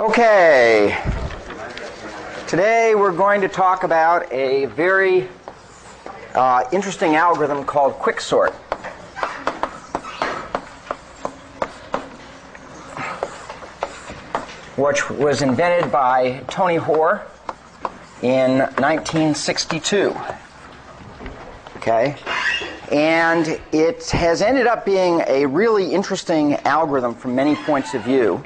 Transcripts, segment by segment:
Okay, today we're going to talk about a very interesting algorithm called Quicksort. Which was invented by Tony Hoare in 1962. Okay? And it has ended up being a really interesting algorithm from many points of view.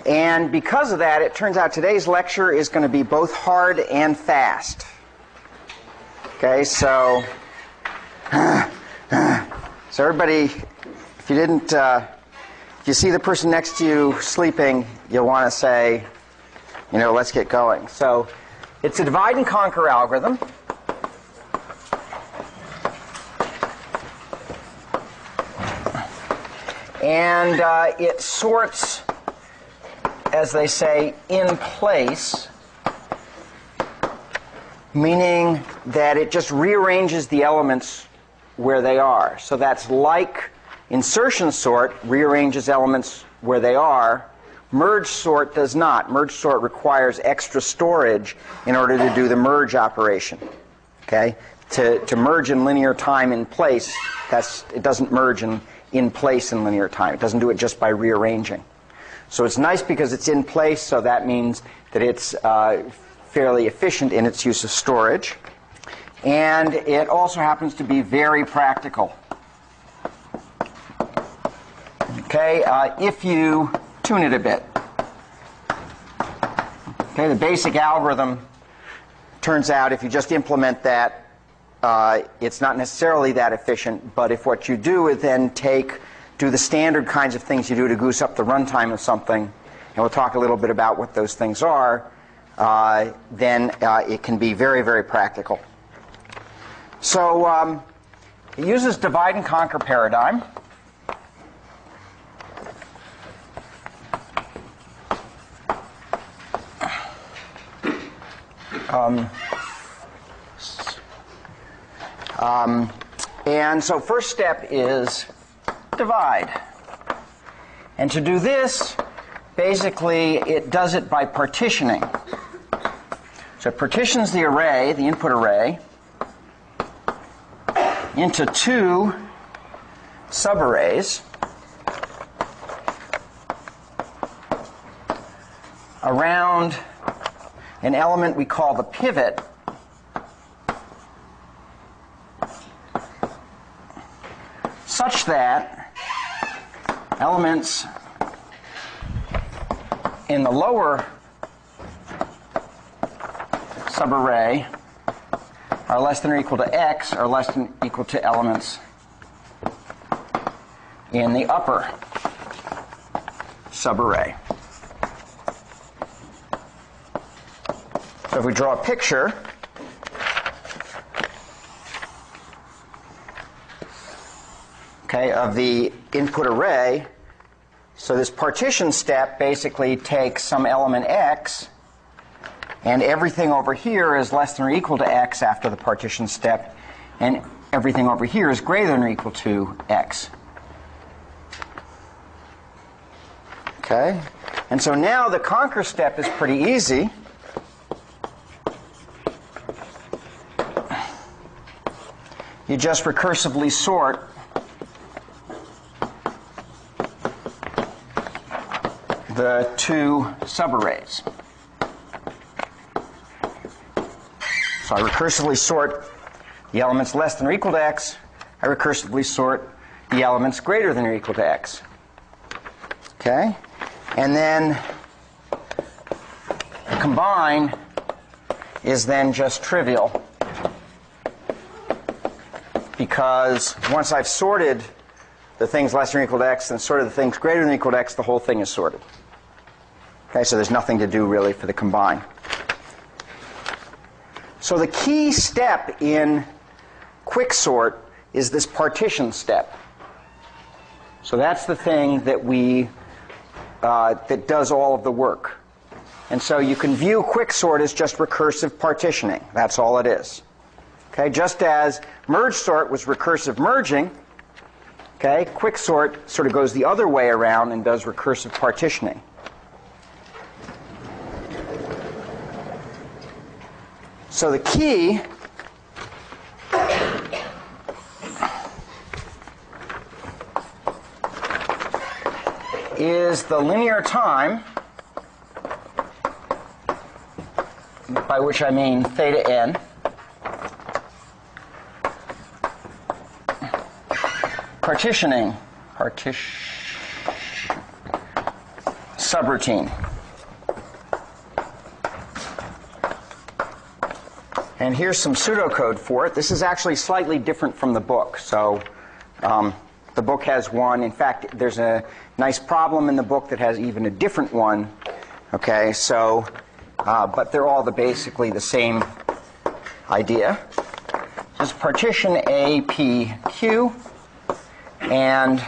And because of that, it turns out today's lecture is going to be both hard and fast. Okay, so everybody, if you didn't, if you see the person next to you sleeping, you'll want to say, let's get going. So it's a divide and conquer algorithm. And it sorts, as they say, in place, meaning that it just rearranges the elements where they are. So that's like insertion sort rearranges elements where they are. Merge sort does not. Merge sort requires extra storage in order to do the merge operation. Okay? To merge in linear time in place, it doesn't merge in place in linear time. It doesn't do it just by rearranging. So it's nice because it's in place, so that means that it's fairly efficient in its use of storage. And it also happens to be very practical. Okay, if you tune it a bit. Okay, the basic algorithm turns out if you just implement that, it's not necessarily that efficient, but if what you do is then do the standard kinds of things you do to goose up the runtime of something, and we'll talk a little bit about what those things are, then it can be very, very practical. So it uses divide and conquer paradigm. And so first step is divide. And to do this, basically it does it by partitioning. So it partitions the array, the input array, into two subarrays around an element we call the pivot, such that elements in the lower subarray are less than or equal to x or less than or equal to elements in the upper subarray. So if we draw a picture, of the input array, so this partition step basically takes some element x, and everything over here is less than or equal to x after the partition step, and everything over here is greater than or equal to x. Okay? And so now the conquer step is pretty easy. You just recursively sort the two subarrays. So I recursively sort the elements less than or equal to x. I recursively sort the elements greater than or equal to x. Okay? And then combine is then just trivial, because once I've sorted the things less than or equal to x and sorted the things greater than or equal to x, the whole thing is sorted. Okay, so there's nothing to do really for the combine. So the key step in Quicksort is this partition step. So that's the thing that that does all of the work. And so you can view Quicksort as just recursive partitioning. That's all it is. Okay, just as merge sort was recursive merging, Okay, Quicksort sort of goes the other way around and does recursive partitioning. So the key is the linear time, by which I mean theta n, partitioning, subroutine. And here's some pseudocode for it. This is actually slightly different from the book. So the book has one. In fact, there's a nice problem in the book that has even a different one. Okay, so, but they're all basically the same idea. This is partition A, P, Q. And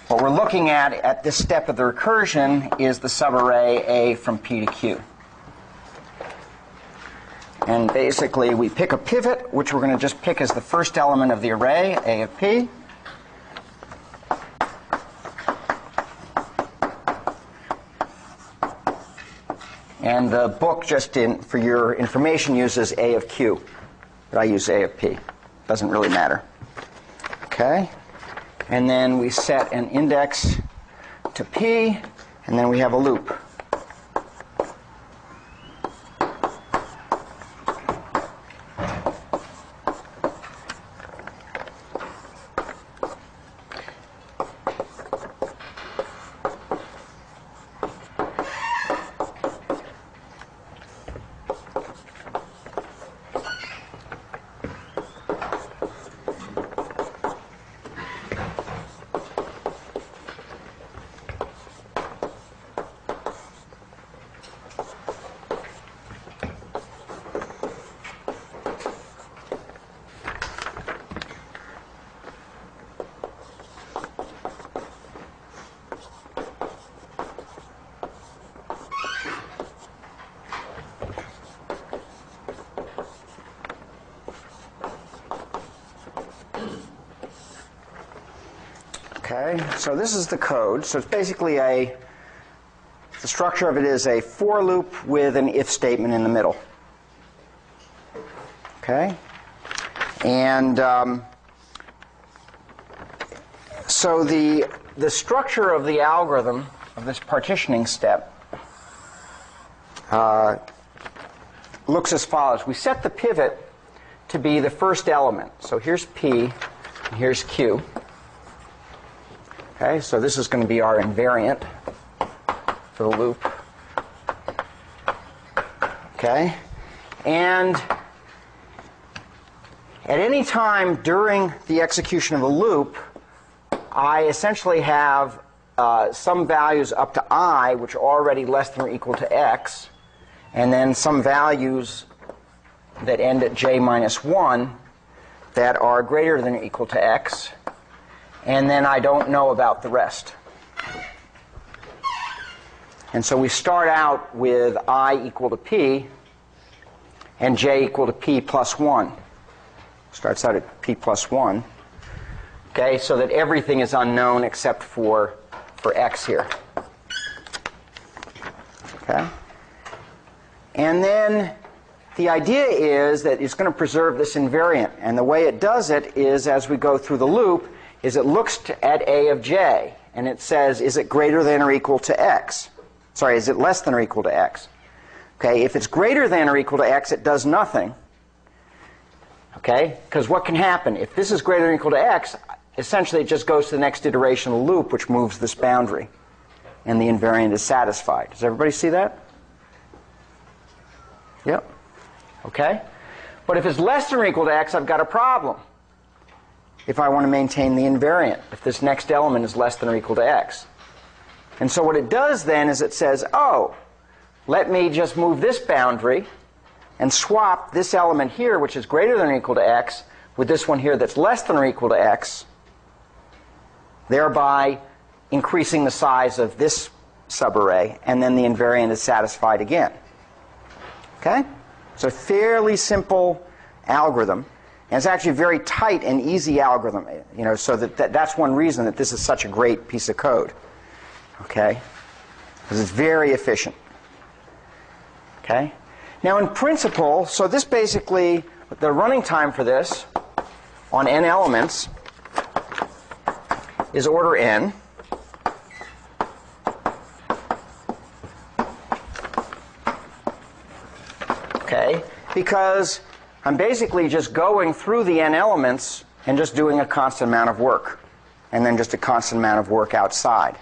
what we're looking at this step of the recursion is the subarray A from P to Q. And basically, we pick a pivot, which we're going to just pick as the first element of the array, A of P. And the book, just for your information, uses A of Q. But I use A of P. Doesn't really matter. Okay? And then we set an index to P, and then we have a loop. Okay, so this is the code. So it's basically the structure of it is a for loop with an if statement in the middle. Okay, and so the structure of the algorithm of this partitioning step looks as follows. We set the pivot to be the first element. So here's P, and here's Q. Okay, so this is going to be our invariant for the loop. Okay, and at any time during the execution of the loop, I essentially have some values up to I, which are already less than or equal to x, and then some values that end at j minus 1 that are greater than or equal to x. And then I don't know about the rest. And so we start out with I equal to P and j equal to P plus 1. Starts out at P plus 1. Okay, so that everything is unknown except for x here. Okay? And then the idea is that it's going to preserve this invariant. And the way it does it is, as we go through the loop, is it looks at A of j, and it says, is it greater than or equal to x? Sorry, is it less than or equal to x? Okay, if it's greater than or equal to x, it does nothing. Okay, because what can happen? If this is greater than or equal to x, essentially it just goes to the next iteration of the loop, which moves this boundary, and the invariant is satisfied. Does everybody see that? Yep. Okay, but if it's less than or equal to x, I've got a problem. If I want to maintain the invariant, if this next element is less than or equal to x. And so what it does then is it says, oh, let me just move this boundary and swap this element here, which is greater than or equal to x, with this one here that's less than or equal to x, thereby increasing the size of this subarray, and then the invariant is satisfied again. Okay? It's a fairly simple algorithm. And it's actually a very tight and easy algorithm, so that's one reason that this is such a great piece of code. Okay? Because it's very efficient. Okay? Now in principle, so this basically, the running time for this on n elements is order n. Okay? Because I'm basically just going through the n elements and just doing a constant amount of work, and then just a constant amount of work outside.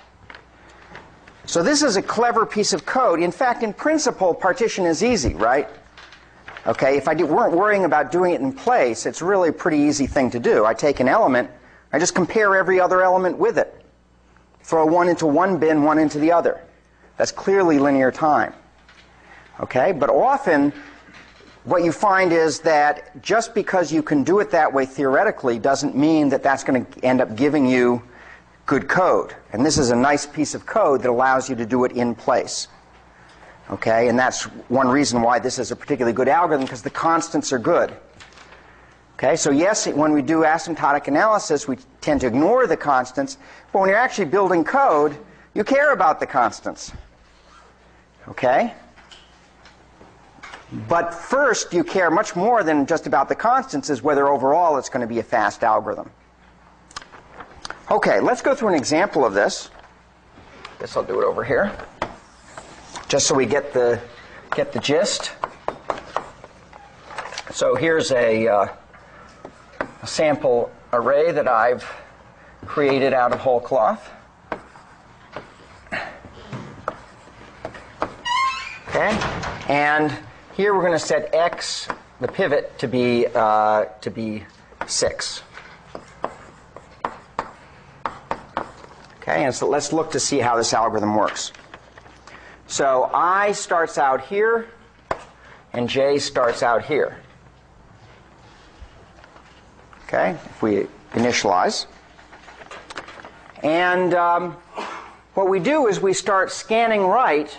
So this is a clever piece of code. In fact, in principle, partition is easy, right? Okay, if I weren't worrying about doing it in place, it's really a pretty easy thing to do. I take an element, I just compare every other element with it. Throw one into one bin, one into the other. That's clearly linear time. Okay, but often what you find is that just because you can do it that way theoretically doesn't mean that that's going to end up giving you good code. And this is a nice piece of code that allows you to do it in place. Okay, and that's one reason why this is a particularly good algorithm, because the constants are good. Okay, so yes, when we do asymptotic analysis, we tend to ignore the constants, but when you're actually building code, you care about the constants. Okay? But first, you care much more than just about the constants, is whether overall it's going to be a fast algorithm. Okay, let's go through an example of this. Guess I'll do it over here, just so we get the gist. So here's a sample array that I've created out of whole cloth. Okay, and here we're going to set x, the pivot, to be 6. Okay, and so let's look to see how this algorithm works. So I starts out here, and j starts out here. Okay, if we initialize. And what we do is we start scanning right.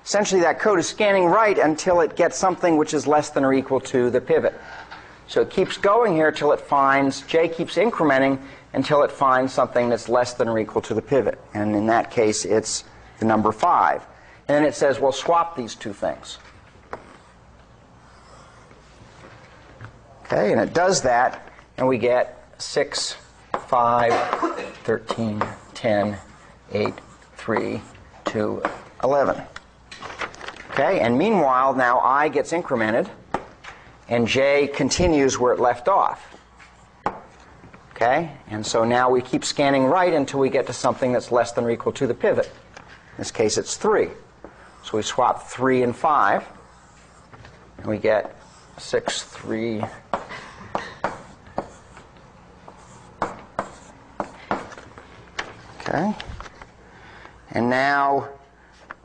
Essentially, that code is scanning right until it gets something which is less than or equal to the pivot. So it keeps going here till it finds, j keeps incrementing until it finds something that's less than or equal to the pivot. And in that case, it's the number 5. And then it says, well, swap these two things. Okay, and it does that, and we get 6, 5, 13, 10, 8, 3, 2, 11. Okay, and meanwhile, now I gets incremented, and j continues where it left off. Okay, and so now we keep scanning right until we get to something that's less than or equal to the pivot. In this case, it's 3. So we swap 3 and 5, and we get 6, 3. Okay, and now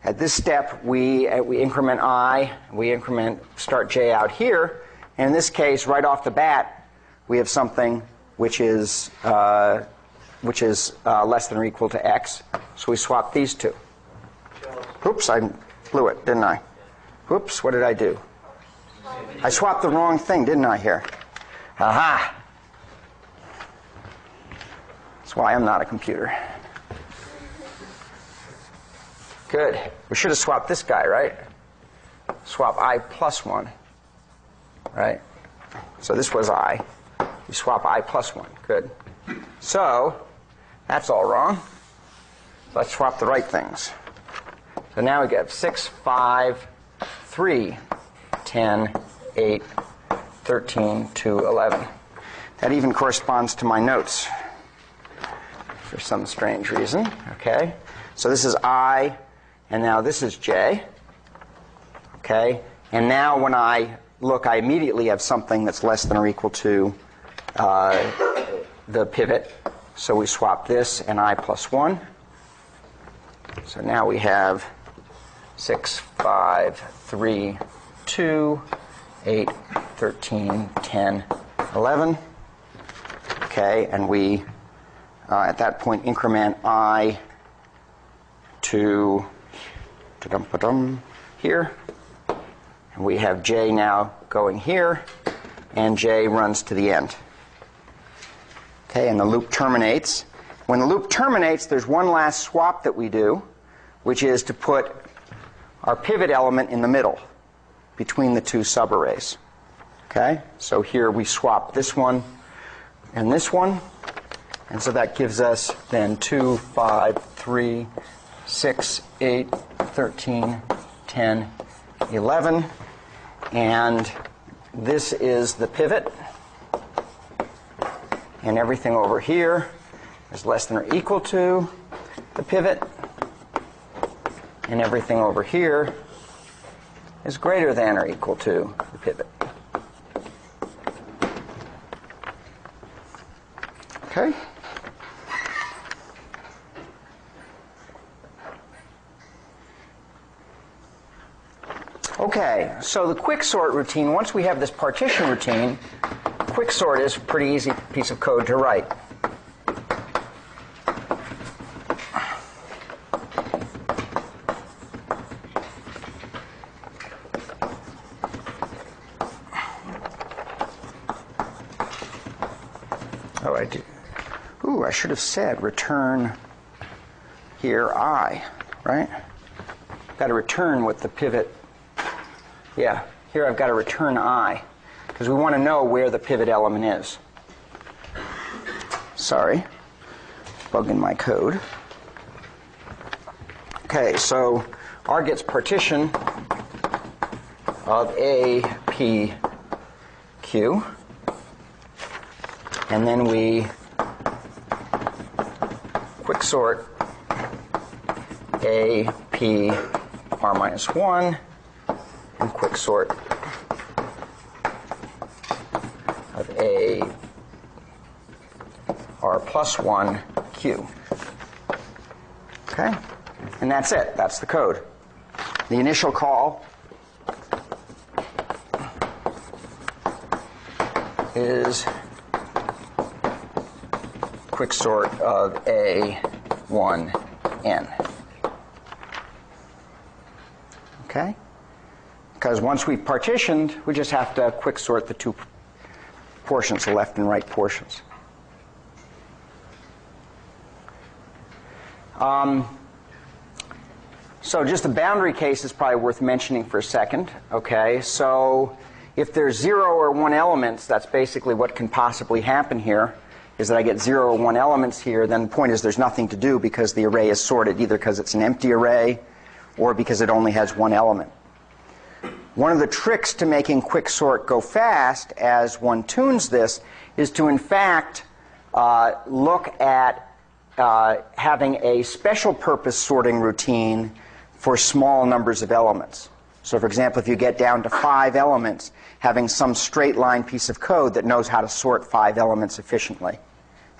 at this step, we increment I, we start j out here, and in this case, right off the bat, we have something which is less than or equal to x. So we swap these two. Oops, I blew it, didn't I? Oops, what did I do? I swapped the wrong thing, didn't I, here? Aha! That's why I'm not a computer. Good. We should have swapped this guy, right? Swap I plus 1. Right? So this was I. We swap I plus 1. Good. So, that's all wrong. Let's swap the right things. So now we get 6, 5, 3, 10, 8, 13, 2, 11. That even corresponds to my notes for some strange reason. Okay? So this is I, and now this is j. Okay? And now when I look, I immediately have something that's less than or equal to the pivot. So we swap this and I plus 1. So now we have 6, 5, 3, 2, 8, 13, 10, 11. Okay, and we, at that point, increment I to here. And we have j now going here. and j runs to the end. Okay, and the loop terminates. When the loop terminates, there's one last swap that we do, which is to put our pivot element in the middle between the two subarrays. Okay, so here we swap this one and this one, and so that gives us then 2, 5, 3, 6, 8, 13, 10, 11, and this is the pivot, and everything over here is less than or equal to the pivot, and everything over here is greater than or equal to the pivot. Okay? Okay, so the quicksort routine, once we have this partition routine, quicksort is a pretty easy piece of code to write. Oh, I do. Ooh, I should have said return here I, right? Got to return with the pivot. Yeah, here I've got to return I, because we want to know where the pivot element is. Sorry, bug in my code. Okay, so R gets partition of A, P, Q, and then we quicksort A, P, R minus 1, and quicksort of A, R plus 1, Q. Okay? And that's it. That's the code. The initial call is quicksort of A1, N. Okay? Because once we've partitioned, we just have to quicksort the two portions, the left and right portions. So just the boundary case is probably worth mentioning for a second. Okay, so if there's 0 or 1 elements, that's basically what can possibly happen here, is that I get 0 or 1 elements here. Then the point is there's nothing to do because the array is sorted, either because it's an empty array or because it only has 1 element. One of the tricks to making quicksort go fast as one tunes this is to, in fact, look at having a special purpose sorting routine for small numbers of elements. So, for example, if you get down to 5 elements, having some straight line piece of code that knows how to sort 5 elements efficiently,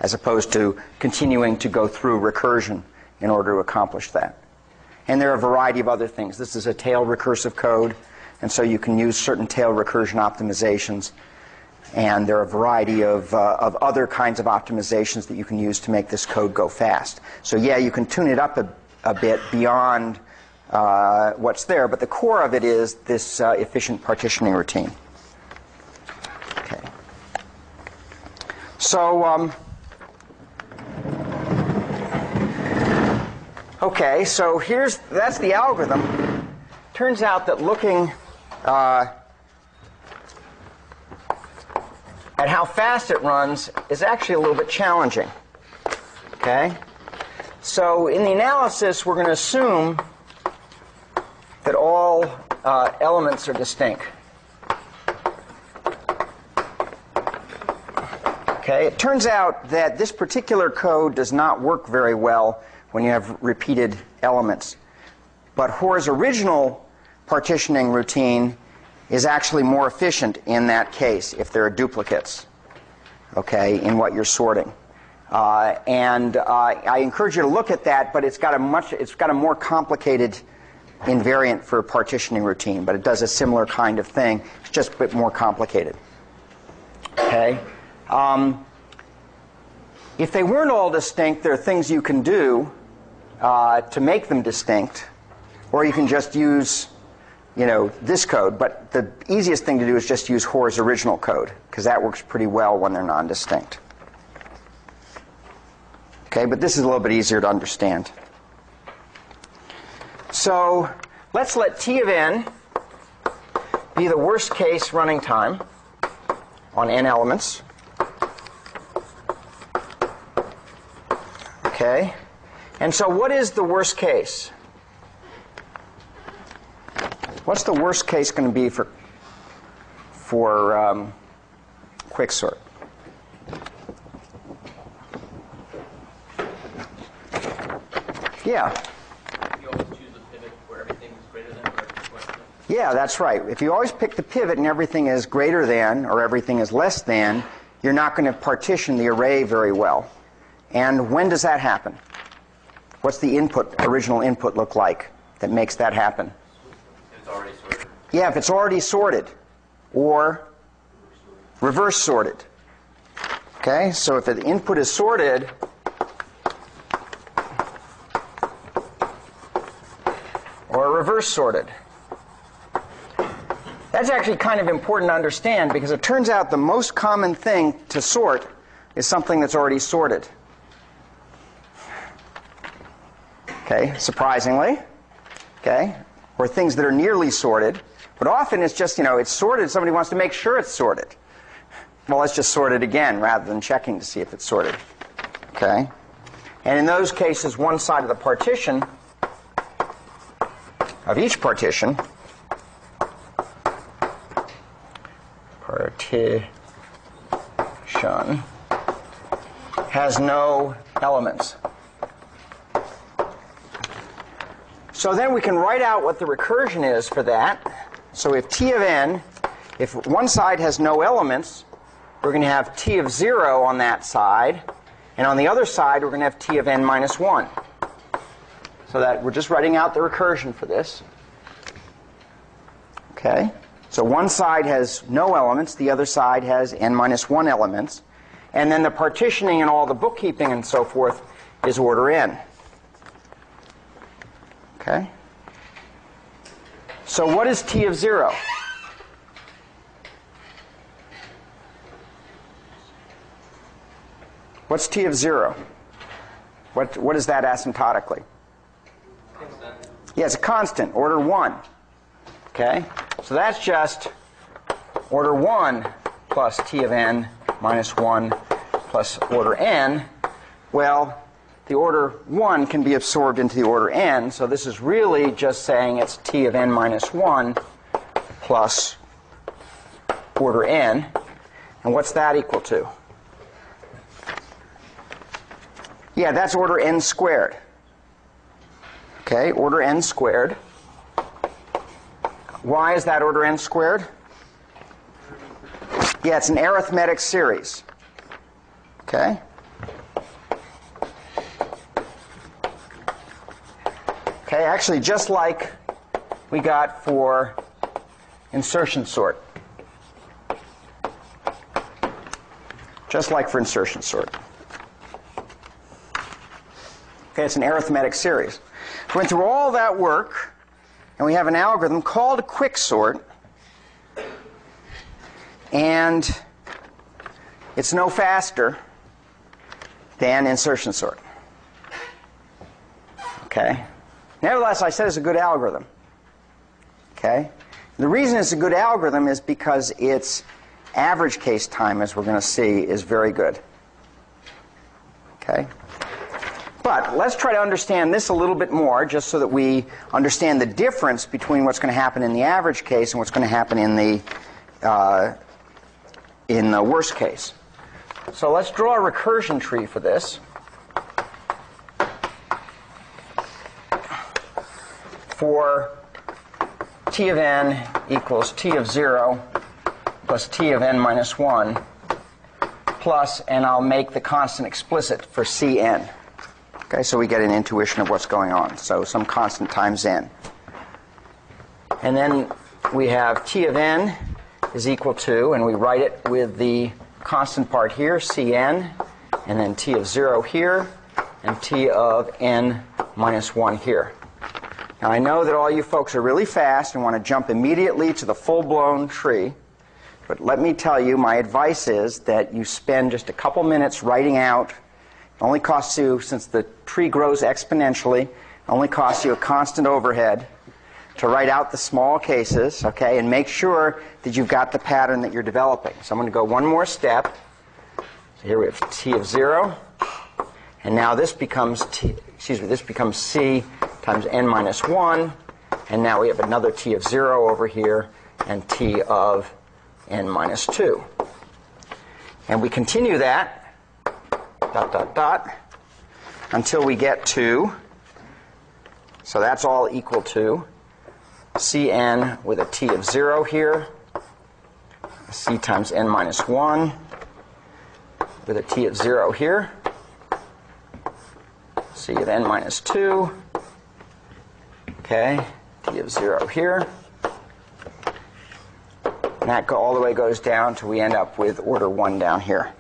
as opposed to continuing to go through recursion in order to accomplish that. And there are a variety of other things. This is a tail recursive code, and so you can use certain tail recursion optimizations. And there are a variety of other kinds of optimizations that you can use to make this code go fast. So yeah, you can tune it up a bit beyond what's there, but the core of it is this efficient partitioning routine. Okay. So, okay, so that's the algorithm. Turns out that looking at how fast it runs is actually a little bit challenging. Okay? So in the analysis, we're going to assume that all elements are distinct. Okay? It turns out that this particular code does not work very well when you have repeated elements. But Hoare's original partitioning routine is actually more efficient in that case if there are duplicates, okay, in what you're sorting. I encourage you to look at that, but it's got a more complicated invariant for a partitioning routine, but it does a similar kind of thing. It's just a bit more complicated. Okay. If they weren't all distinct, there are things you can do to make them distinct, or you can just use this code, but the easiest thing to do is just use Hoare's original code, because that works pretty well when they're non-distinct. Okay, but this is a little bit easier to understand. So let's let T of n be the worst case running time on n elements. Okay, and so what is the worst case? What's the worst case going to be for Quicksort? Yeah. You always choose a pivot where everything is greater than or less than? Yeah, that's right. If you always pick the pivot and everything is greater than or everything is less than, you're not going to partition the array very well. And when does that happen? What's the original input look like that makes that happen? It's already sorted. Yeah, if it's already sorted or reverse sorted. Okay, so if the input is sorted, or reverse sorted. That's actually kind of important to understand, because it turns out the most common thing to sort is something that's already sorted. Okay, surprisingly. Okay, or things that are nearly sorted. But often it's just, it's sorted, somebody wants to make sure it's sorted. Well, let's just sort it again rather than checking to see if it's sorted. Okay? And in those cases, one side of the partition, of each partition, has no elements. So then we can write out what the recursion is for that. So if T of n, if one side has no elements, we're going to have T of 0 on that side. And on the other side, we're going to have T of n minus 1. So that we're just writing out the recursion for this. Okay? So one side has no elements, the other side has n minus 1 elements. And then the partitioning and all the bookkeeping and so forth is order n. Okay? So what is T of 0? What's T of 0? What is that asymptotically? Constant. Yeah, it's a constant, order 1. Okay? So that's just order 1 plus T of n minus 1 plus order n. Well, the order 1 can be absorbed into the order n, so this is really just saying it's T of n minus 1 plus order n. And what's that equal to? Yeah, that's order n squared. Okay, order n squared. Why is that order n squared? Yeah, it's an arithmetic series. Okay? Okay, actually just like we got for insertion sort. Just like for insertion sort. Okay, it's an arithmetic series. We went through all that work, and we have an algorithm called Quicksort, and it's no faster than insertion sort. Okay? Nevertheless, I said it's a good algorithm. Okay? The reason it's a good algorithm is because its average case time, as we're going to see, is very good. Okay? But let's try to understand this a little bit more, just so that we understand the difference between what's going to happen in the average case and what's going to happen in the worst case. So let's draw a recursion tree for this. For T of n equals T of 0 plus T of n minus 1 plus, and I'll make the constant explicit for Cn. Okay, so we get an intuition of what's going on. So some constant times n. And then we have T of n is equal to, and we write it with the constant part here, Cn, and then T of 0 here, and T of n minus 1 here. Now I know that all you folks are really fast and want to jump immediately to the full-blown tree, but let me tell you, my advice is that you spend just a couple minutes writing out. It only costs you, since the tree grows exponentially, it only costs you a constant overhead to write out the small cases, okay, and make sure that you've got the pattern that you're developing. So I'm going to go one more step. So here we have t of 0, and now this becomes this becomes c times n minus 1, and now we have another t of 0 over here, and t of n minus 2. And we continue that, dot, dot, dot, until we get to, so that's all equal to Cn with a t of 0 here, c times n minus 1 with a t of 0 here, c of n minus 2, okay, t of 0 here. And that all the way goes down till we end up with order 1 down here.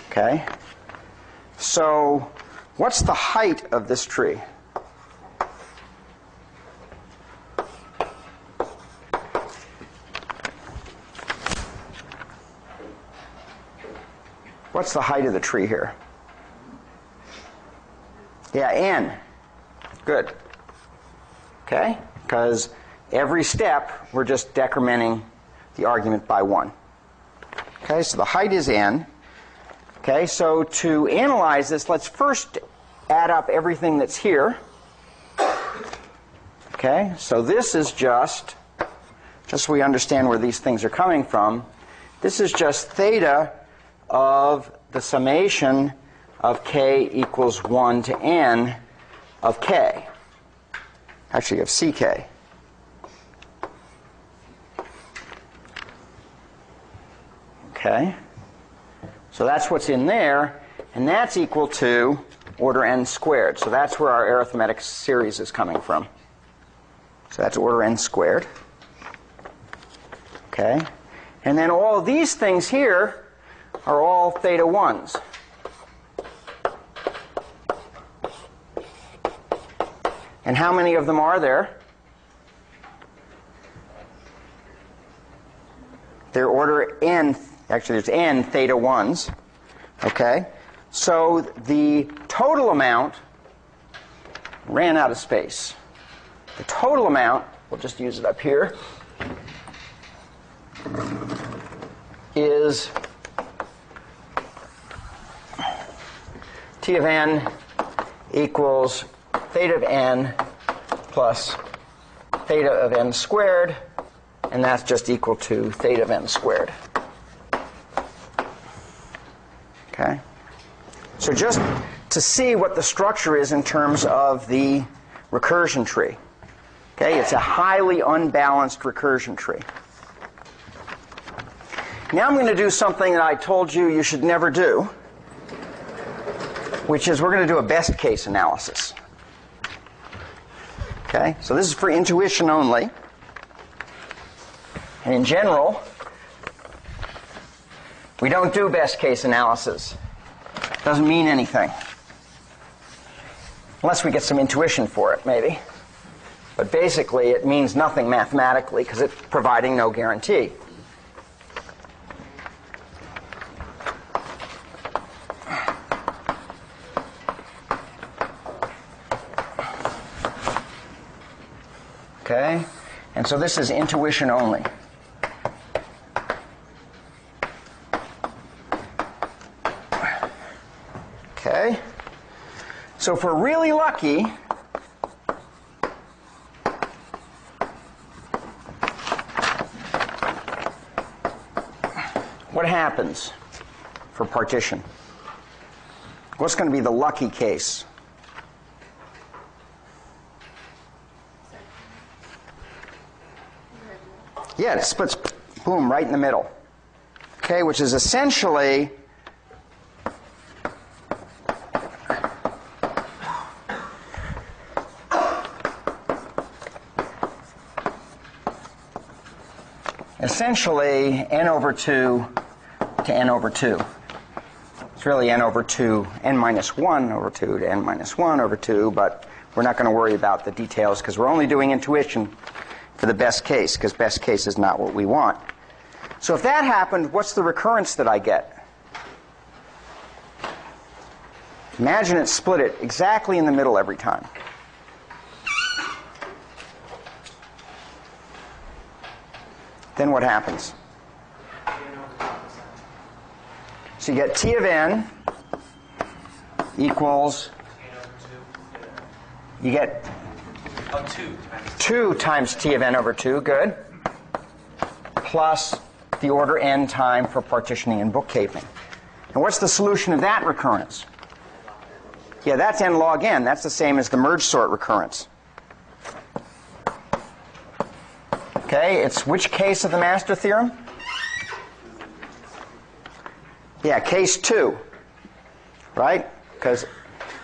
Okay? So what's the height of this tree? What's the height of the tree here? Yeah, n. Good. Okay? Because every step, we're just decrementing the argument by 1. Okay, so the height is n. Okay, so to analyze this, let's first add up everything that's here. Okay, so this is just so we understand where these things are coming from, this is just theta of the summation of k equals 1 to n of k. Actually, of ck. Okay, so that's what's in there, and that's equal to order n squared. So that's where our arithmetic series is coming from. So that's order n squared. Okay, and then all of these things here are all theta 1s. And how many of them are there? They're order n. Actually, there's n theta 1s. Okay? So the total amount ran out of space. The total amount, we'll just use it up here, is t of n equals theta of n plus theta of n squared, and that's just equal to theta of n squared. Okay? So just to see what the structure is in terms of the recursion tree. Okay? It's a highly unbalanced recursion tree. Now I'm going to do something that I told you you should never do, which is we're going to do a best case analysis. Okay? So this is for intuition only. And in general, we don't do best case analysis. It doesn't mean anything. Unless we get some intuition for it, maybe. But basically, it means nothing mathematically because it's providing no guarantee. Okay? And so this is intuition only. Okay? So if we're really lucky, what happens for partition? What's going to be the lucky case? Yeah, it splits, boom, right in the middle. Okay, which is essentially n over 2 to n over 2. It's really n over 2, n minus 1 over 2 to n minus 1 over 2, but we're not going to worry about the details because we're only doing intuition for the best case, because best case is not what we want. So if that happened, what's the recurrence that I get? Imagine it split it exactly in the middle every time. Then what happens? So you get T of n equals, you get 2 times T of n over 2, good, plus the order n time for partitioning and bookkeeping. And what's the solution of that recurrence? Yeah, that's n log n. That's the same as the merge sort recurrence. Okay, it's which case of the master theorem? Yeah, case 2, right? Because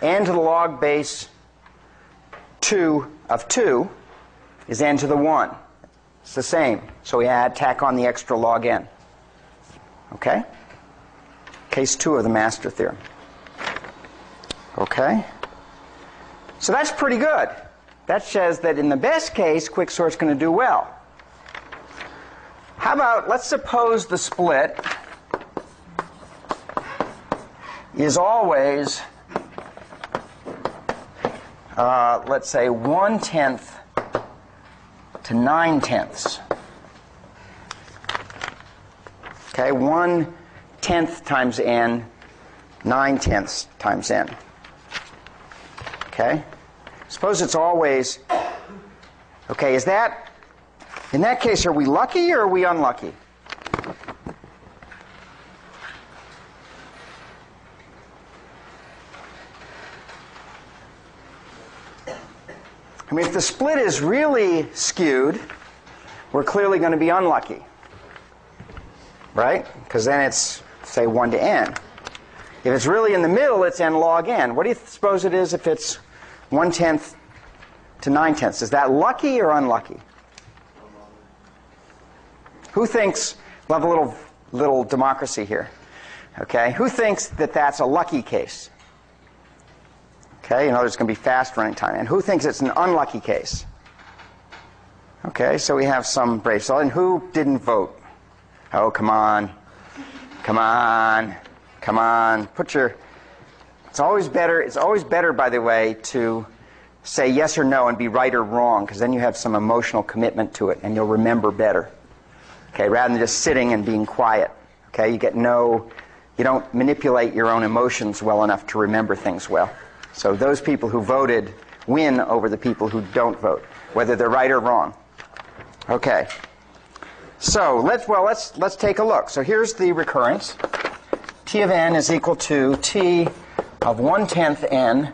n to the log base 2 of 2 is n to the 1. It's the same. So we tack on the extra log n. Okay? Case 2 of the master theorem. Okay? So that's pretty good. That says that in the best case, Quicksort's going to do well. How about, let's suppose the split is always, let's say, 1/10 to 9/10. Okay, 1/10 times n, 9/10 times n. Okay? Suppose it's always, okay, is that, in that case, are we lucky or are we unlucky? I mean, if the split is really skewed, we're clearly going to be unlucky. Right? Because then it's, say, 1 to n. If it's really in the middle, it's n log n. What do you suppose it is if it's 1/10 to 9/10? Is that lucky or unlucky? Who thinks, we'll have a little democracy here. Okay? Who thinks that that's a lucky case? Okay, you know there's going to be fast running time. And who thinks it's an unlucky case? Okay, so we have some brave soul. And who didn't vote? Oh, come on. Come on. Come on. Put your... It's always better, by the way, to say yes or no and be right or wrong, because then you have some emotional commitment to it and you'll remember better. Okay, rather than just sitting and being quiet. Okay, you don't manipulate your own emotions well enough to remember things well. So those people who voted win over the people who don't vote, whether they're right or wrong. Okay. So let's take a look. So here's the recurrence. T of n is equal to T of 1/10 n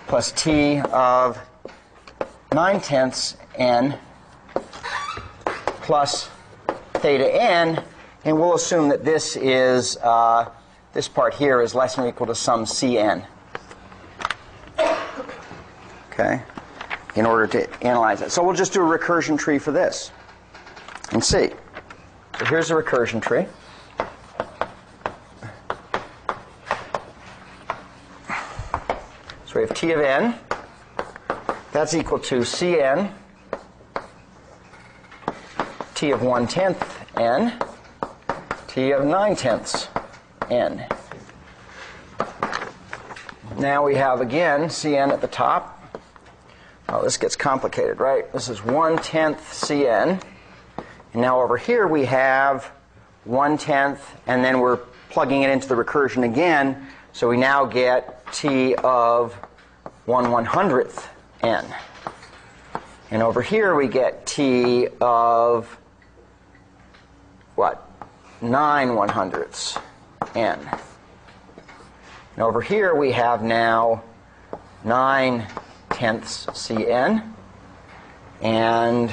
plus T of 9/10 n plus theta n, and we'll assume that this is this part here is less than or equal to some Cn. Okay, in order to analyze it. So we'll just do a recursion tree for this and see. So here's a recursion tree. So we have T of n. That's equal to Cn, T of 1/10 n, T of 9/10 n. Now we have, again, Cn at the top. Oh, this gets complicated, right? This is 1/10 Cn. And now over here we have 1/10, and then we're plugging it into the recursion again. So we now get T of 1/100th n. And over here we get T of, what? 9/100ths n. And over here we have now 9/10 Cn, and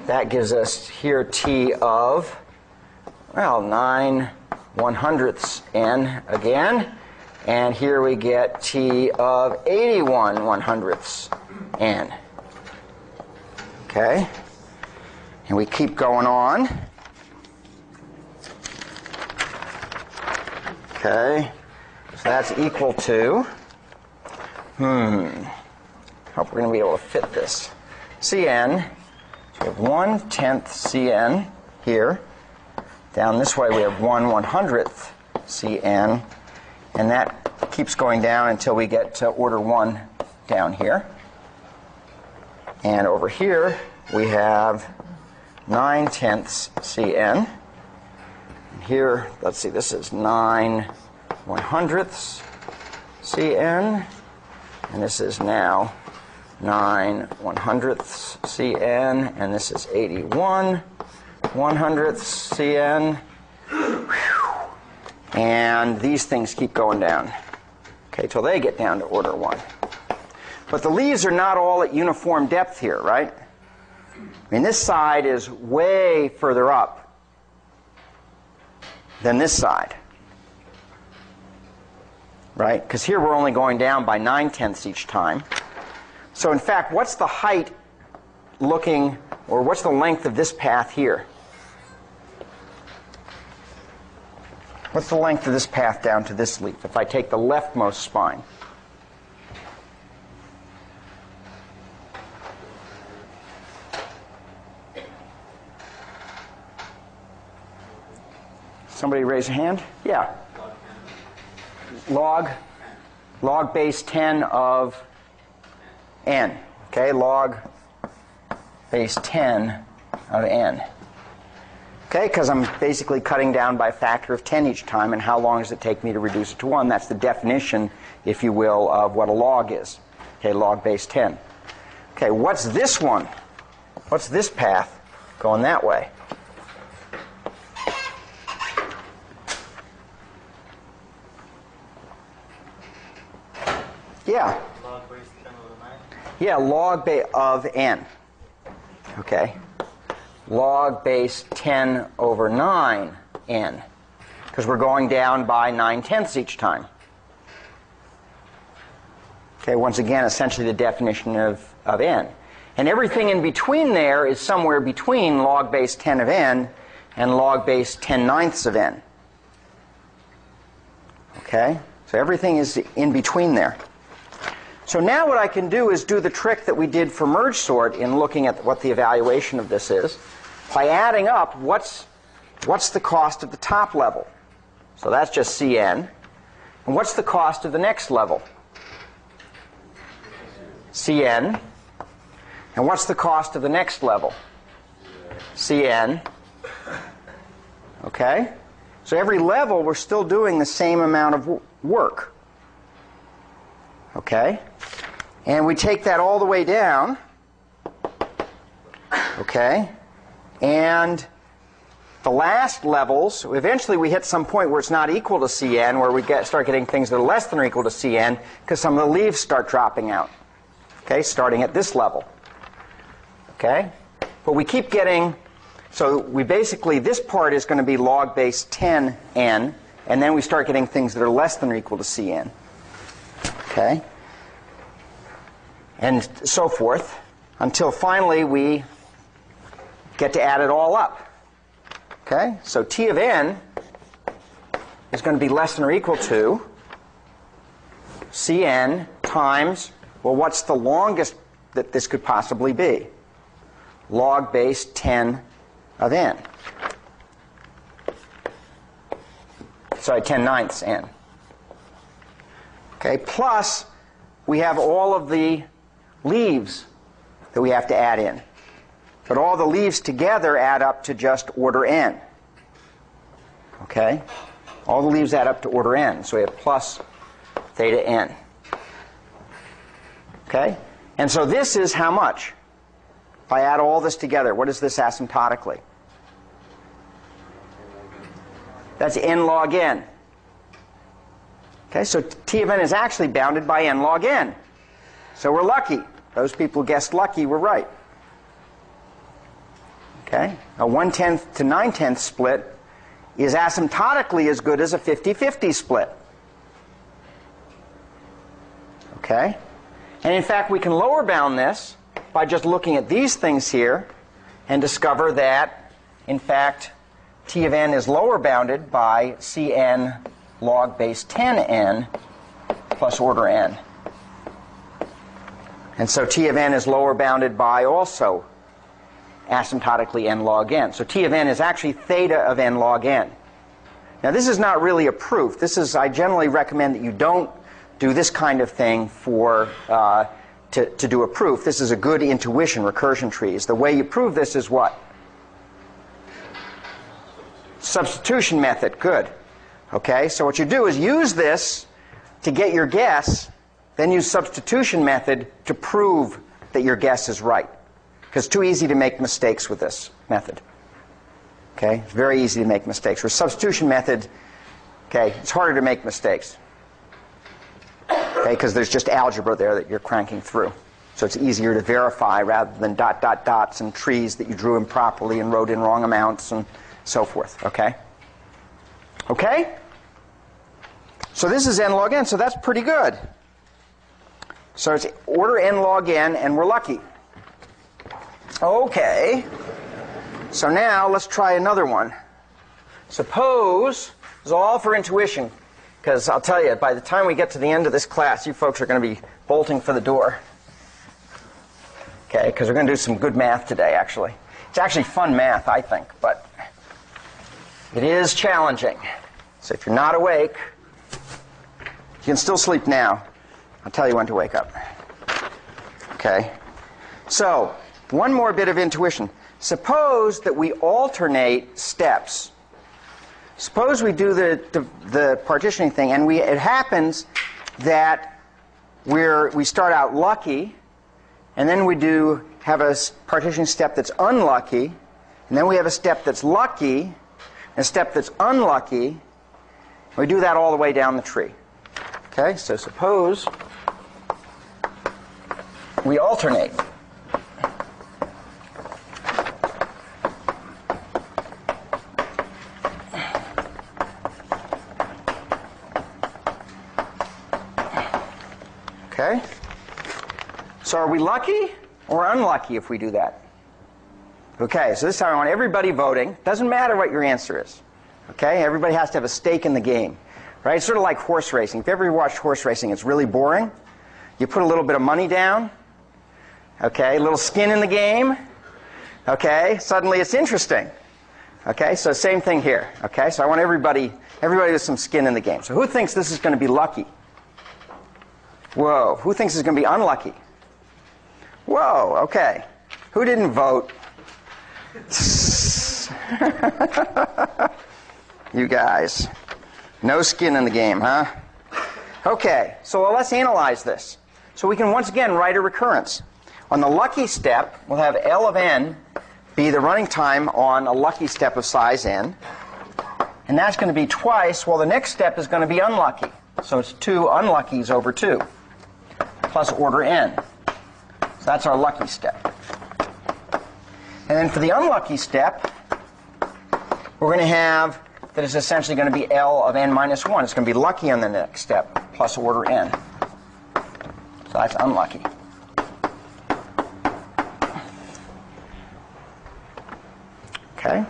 that gives us here T of, well, 9/100ths n again, and here we get T of 81/100ths n. Okay, and we keep going on. Okay, so that's equal to, Hope we're going to be able to fit this. Cn, so we have 1/10 Cn here. Down this way we have 1/100th Cn, and that keeps going down until we get to order 1 down here. And over here we have 9/10 Cn. And here, let's see, this is 9/100th Cn, and this is now 9/100th Cn, and this is 81/100th Cn. And these things keep going down, okay, till they get down to order 1. But the leaves are not all at uniform depth here, right? I mean, this side is way further up than this side, right? Because here we're only going down by 9/10 each time. So in fact, what's the height looking, or what's the length of this path here? What's the length of this path down to this leaf if I take the leftmost spine? Somebody raise a hand? Yeah. Log base 10 of n. Okay, log base 10 of n. Okay, because I'm basically cutting down by a factor of 10 each time, and how long does it take me to reduce it to 1? That's the definition, if you will, of what a log is. Okay, log base 10. Okay, what's this one? What's this path going that way? Yeah. Log base 10 over 9. Yeah, log of n. Okay. Log base 10 over 9 n. Because we're going down by 9/10 each time. Okay, once again, essentially the definition of n. And everything in between there is somewhere between log base 10 of n and log base 10/9 of n. Okay? So everything is in between there. So now what I can do is do the trick that we did for merge sort in looking at what the evaluation of this is by adding up what's the cost of the top level. So that's just Cn. And what's the cost of the next level? Cn. And what's the cost of the next level? Cn. Okay? So every level we're still doing the same amount of work. Okay? And we take that all the way down. Okay? And the last levels, eventually we hit some point where it's not equal to Cn, where we start getting things that are less than or equal to Cn, because some of the leaves start dropping out. Okay? Starting at this level. Okay? But we keep getting, so we basically, this part is going to be log base 10n, and then we start getting things that are less than or equal to Cn. Okay? And so forth, until finally we get to add it all up. Okay? So T of n is going to be less than or equal to Cn times, well, what's the longest that this could possibly be? Log base 10 of n. Sorry, 10/9 n. Okay, plus we have all of the leaves that we have to add in. But all the leaves together add up to just order n. Okay? All the leaves add up to order n. So we have plus theta n. Okay? And so this is how much? If I add all this together, what is this asymptotically? That's n log n. Okay, so T of n is actually bounded by n log n. So we're lucky. Those people who guessed lucky were right. Okay? A 1/10 to 9/10 split is asymptotically as good as a 50-50 split. Okay? And in fact, we can lower bound this by just looking at these things here and discover that, in fact, T of n is lower bounded by Cn log base 10n plus order n. And so T of n is lower bounded by also asymptotically n log n. So T of n is actually theta of n log n. Now this is not really a proof. I generally recommend that you don't do this kind of thing to do a proof. This is a good intuition, recursion trees. The way you prove this is what? Substitution method. Good. Okay, so what you do is use this to get your guess, then use substitution method to prove that your guess is right. Because it's too easy to make mistakes with this method. Okay, it's very easy to make mistakes. With substitution method, okay, it's harder to make mistakes. Okay, because there's just algebra there that you're cranking through. So it's easier to verify rather than dots and trees that you drew improperly and wrote in wrong amounts and so forth. Okay? Okay? So this is n log n, so that's pretty good. So it's order n log n, and we're lucky. Okay. So now let's try another one. Suppose, this is all for intuition, because I'll tell you, by the time we get to the end of this class, you folks are going to be bolting for the door. Okay, because we're going to do some good math today, actually. It's actually fun math, I think, but it is challenging. So if you're not awake, you can still sleep now. I'll tell you when to wake up. Okay? So, one more bit of intuition. Suppose that we alternate steps. Suppose we do the partitioning thing, and it happens that we start out lucky, and then we have a partitioning step that's unlucky, and then we have a step that's lucky, and a step that's unlucky. We do that all the way down the tree. Okay, so suppose we alternate. Okay? So are we lucky or unlucky if we do that? Okay, so this time I want everybody voting. Doesn't matter what your answer is. Okay? Everybody has to have a stake in the game. Right? It's sort of like horse racing. If you ever watched horse racing, it's really boring. You put a little bit of money down. Okay? A little skin in the game. Okay? Suddenly it's interesting. Okay? So same thing here. Okay? So I want everybody with some skin in the game. So who thinks this is going to be lucky? Whoa. Who thinks it's going to be unlucky? Whoa. Okay. Who didn't vote? You guys. No skin in the game, huh? Okay, so let's analyze this. So we can once again write a recurrence. On the lucky step, we'll have L of n be the running time on a lucky step of size n. And that's going to be twice, while the next step is going to be unlucky. So it's 2 unluckies over 2, plus order n. So that's our lucky step. And then for the unlucky step, we're going to have that is essentially going to be L of n minus 1. It's going to be lucky on the next step, plus order n. So that's unlucky. Okay?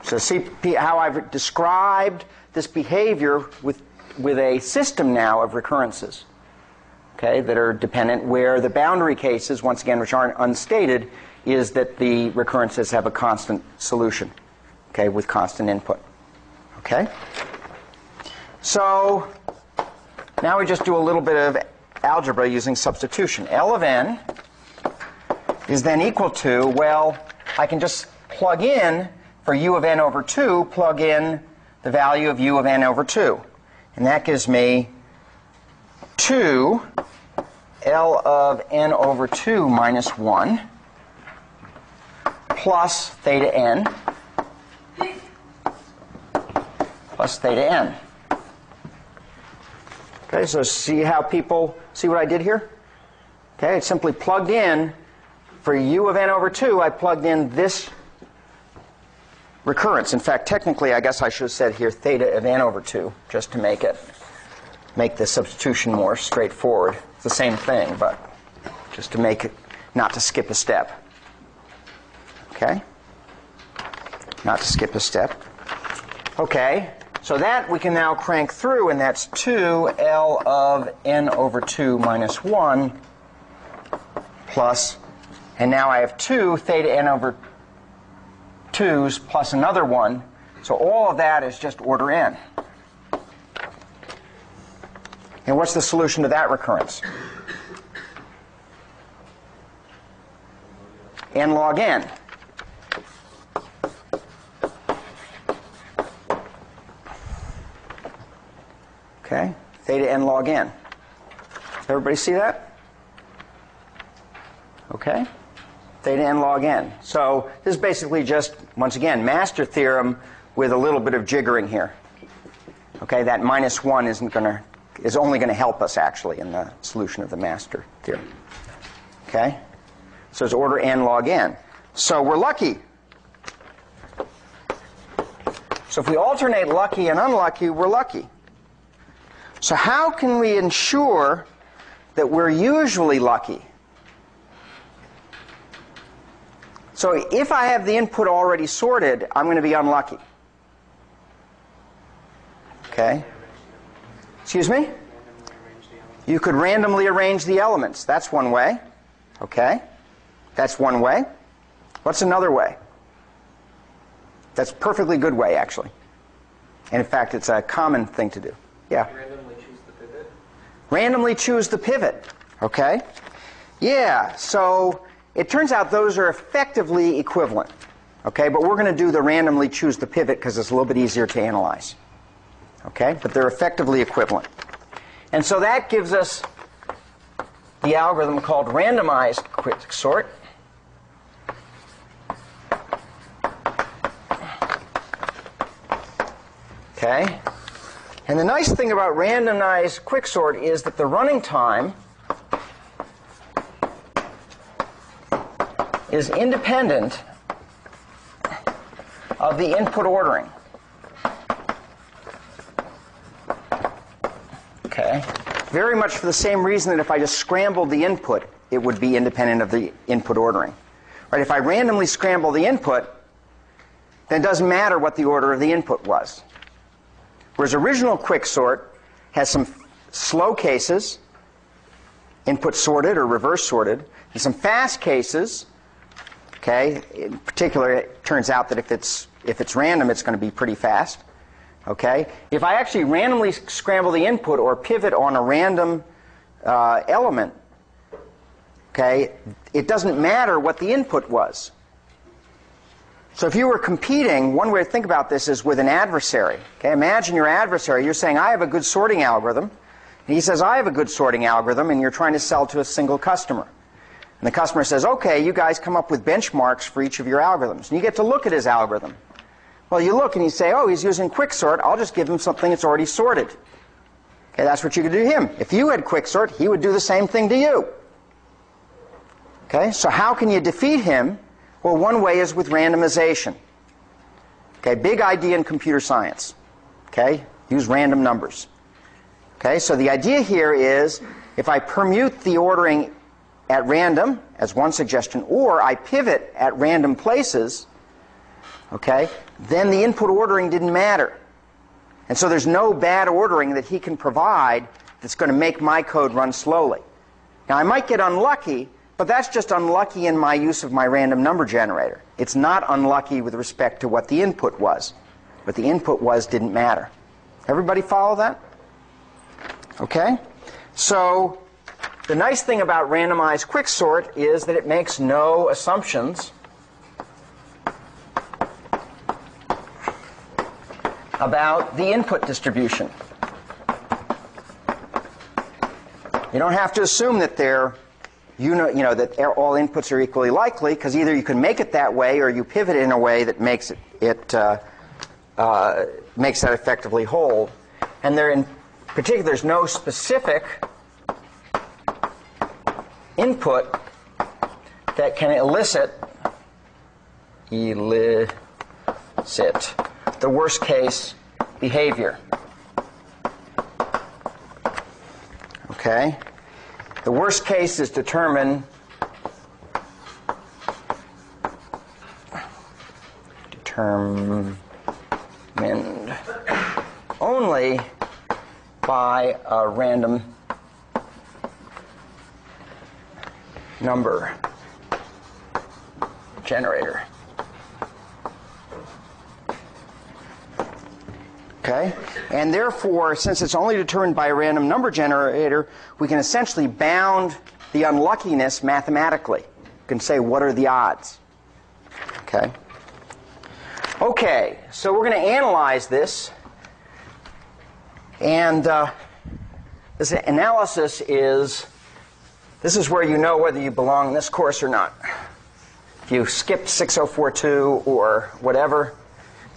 So see how I've described this behavior with a system now of recurrences, okay, that are dependent, where the boundary cases, once again, which aren't unstated, is that the recurrences have a constant solution, okay, with constant input. Okay? So now we just do a little bit of algebra using substitution. L of n is then equal to, well, I can just plug in, for u of n over 2, plug in the value of u of n over 2. And that gives me 2 L of n over 2 minus 1 plus theta n plus theta n. Okay, so see what I did here? Okay, it's simply plugged in, for u of n over 2, I plugged in this recurrence. In fact, technically, I guess I should have said here theta of n over 2, just to make the substitution more straightforward. It's the same thing, but just to make it, not to skip a step. Okay? Not to skip a step. Okay. So that we can now crank through, and that's 2 L of n over 2 minus 1 plus, and now I have 2 theta n over 2's plus another 1. So all of that is just order n. And what's the solution to that recurrence? N log n. Okay, theta n log n. Everybody see that? Okay, theta n log n. So this is basically just, once again, master theorem with a little bit of jiggering here. Okay, that -1 is only going to help us actually in the solution of the master theorem. Okay, so it's order n log n. So we're lucky. So if we alternate lucky and unlucky, we're lucky. So how can we ensure that we're usually lucky? So if I have the input already sorted, I'm going to be unlucky. Okay? Excuse me? You could randomly arrange the elements. That's one way. Okay? That's one way. What's another way? That's a perfectly good way, actually. And in fact, it's a common thing to do. Yeah? Randomly choose the pivot? Randomly choose the pivot. Okay? Yeah, so it turns out those are effectively equivalent. Okay, but we're going to do the randomly choose the pivot because it's a little bit easier to analyze. Okay, but they're effectively equivalent. And so that gives us the algorithm called randomized quicksort. Okay, and the nice thing about randomized quicksort is that the running time is independent of the input ordering. Okay, very much for the same reason that if I just scrambled the input, it would be independent of the input ordering. Right? If I randomly scramble the input, then it doesn't matter what the order of the input was. Whereas original quicksort has some slow cases, input sorted or reverse sorted, and some fast cases. Okay, in particular, it turns out that if it's random, it's going to be pretty fast. Okay, if I actually randomly scramble the input or pivot on a random element, okay, it doesn't matter what the input was. So if you were competing, one way to think about this is with an adversary. Okay, imagine your adversary. You're saying, I have a good sorting algorithm. And he says, I have a good sorting algorithm, and you're trying to sell to a single customer. And the customer says, okay, you guys come up with benchmarks for each of your algorithms. And you get to look at his algorithm. Well, you look and you say, oh, he's using Quicksort. I'll just give him something that's already sorted. Okay, that's what you could do to him. If you had Quicksort, he would do the same thing to you. Okay, so how can you defeat him? Well, one way is with randomization. Okay, big idea in computer science. Okay, use random numbers. Okay, so the idea here is if I permute the ordering at random, as one suggestion, or I pivot at random places, okay, then the input ordering didn't matter. And so there's no bad ordering that he can provide that's going to make my code run slowly. Now, I might get unlucky, but that's just unlucky in my use of my random number generator. It's not unlucky with respect to what the input was. What the input was didn't matter. Everybody follow that? Okay? So the nice thing about randomized quicksort is that it makes no assumptions about the input distribution. You don't have to assume that they're that all inputs are equally likely, because either you can make it that way or you pivot in a way that makes makes that effectively hold. And there, in particular, there's no specific input that can elicit the worst case behavior. Okay? The worst case is determined only by a random number generator. Okay? And therefore, since it's only determined by a random number generator, we can essentially bound the unluckiness mathematically. You can say, what are the odds? Okay? Okay, so we're going to analyze this. And this analysis is, this is where you know whether you belong in this course or not. If you skipped 6042 or whatever,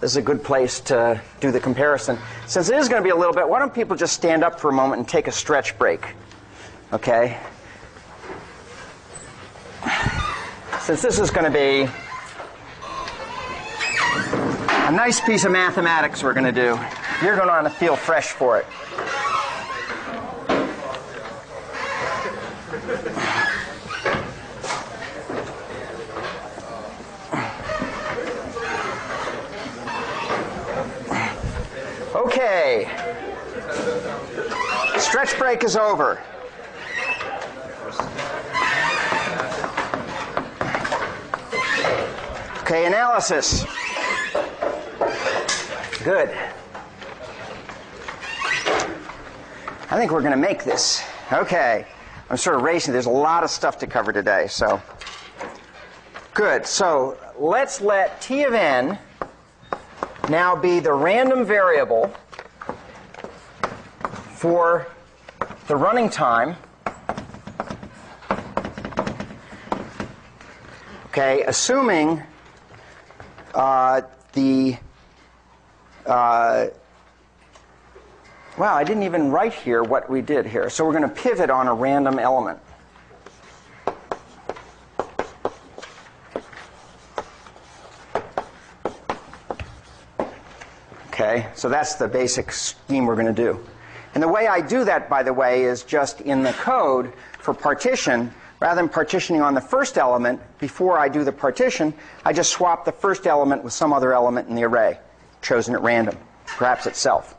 this is a good place to do the comparison. Since it is going to be a little bit, why don't people just stand up for a moment and take a stretch break? Okay? Since this is going to be a nice piece of mathematics we're going to do, you're going to want to feel fresh for it. Okay. Stretch break is over. Okay, analysis. Good. I think we're going to make this. Okay. I'm sort of racing. There's a lot of stuff to cover today, so. Good. So let's let T of n now be the random variable for the running time. Okay, assuming well, I didn't even write here what we did here. So we're going to pivot on a random element. Okay, so that's the basic scheme we're going to do. And the way I do that, by the way, is just in the code for partition. Rather than partitioning on the first element, before I do the partition, I just swap the first element with some other element in the array, chosen at random, perhaps itself.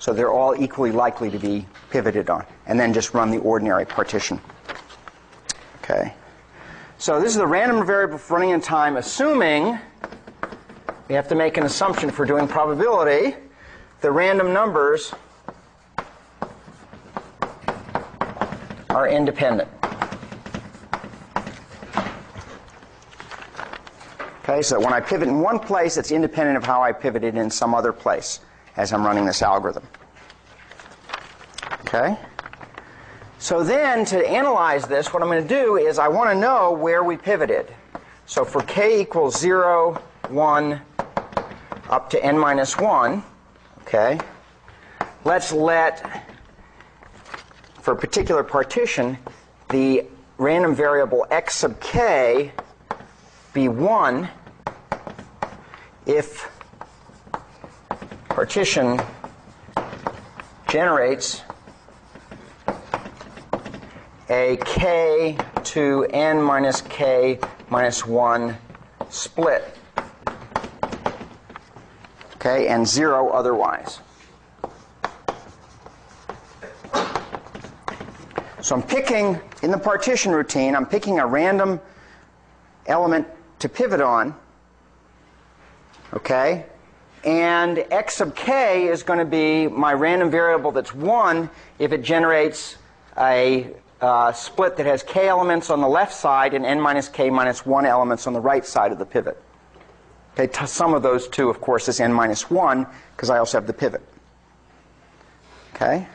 So they're all equally likely to be pivoted on. And then just run the ordinary partition. Okay. So this is the random variable for running in time, assuming we have to make an assumption for doing probability. The random numbers are independent. Okay, so when I pivot in one place, it's independent of how I pivoted in some other place as I'm running this algorithm. Okay? So then, to analyze this, what I'm going to do is I want to know where we pivoted. So for k equals 0, 1, up to n minus 1, okay, let's let, for a particular partition, the random variable x sub k be 1 if partition generates a k to n minus k minus 1 split. Okay, and 0 otherwise. So I'm picking, in the partition routine, I'm picking a random element to pivot on. Okay? And x sub k is going to be my random variable that's 1 if it generates a split that has k elements on the left side and n minus k minus 1 elements on the right side of the pivot. Okay, sum of those two, of course, is n minus 1 because I also have the pivot. Okay?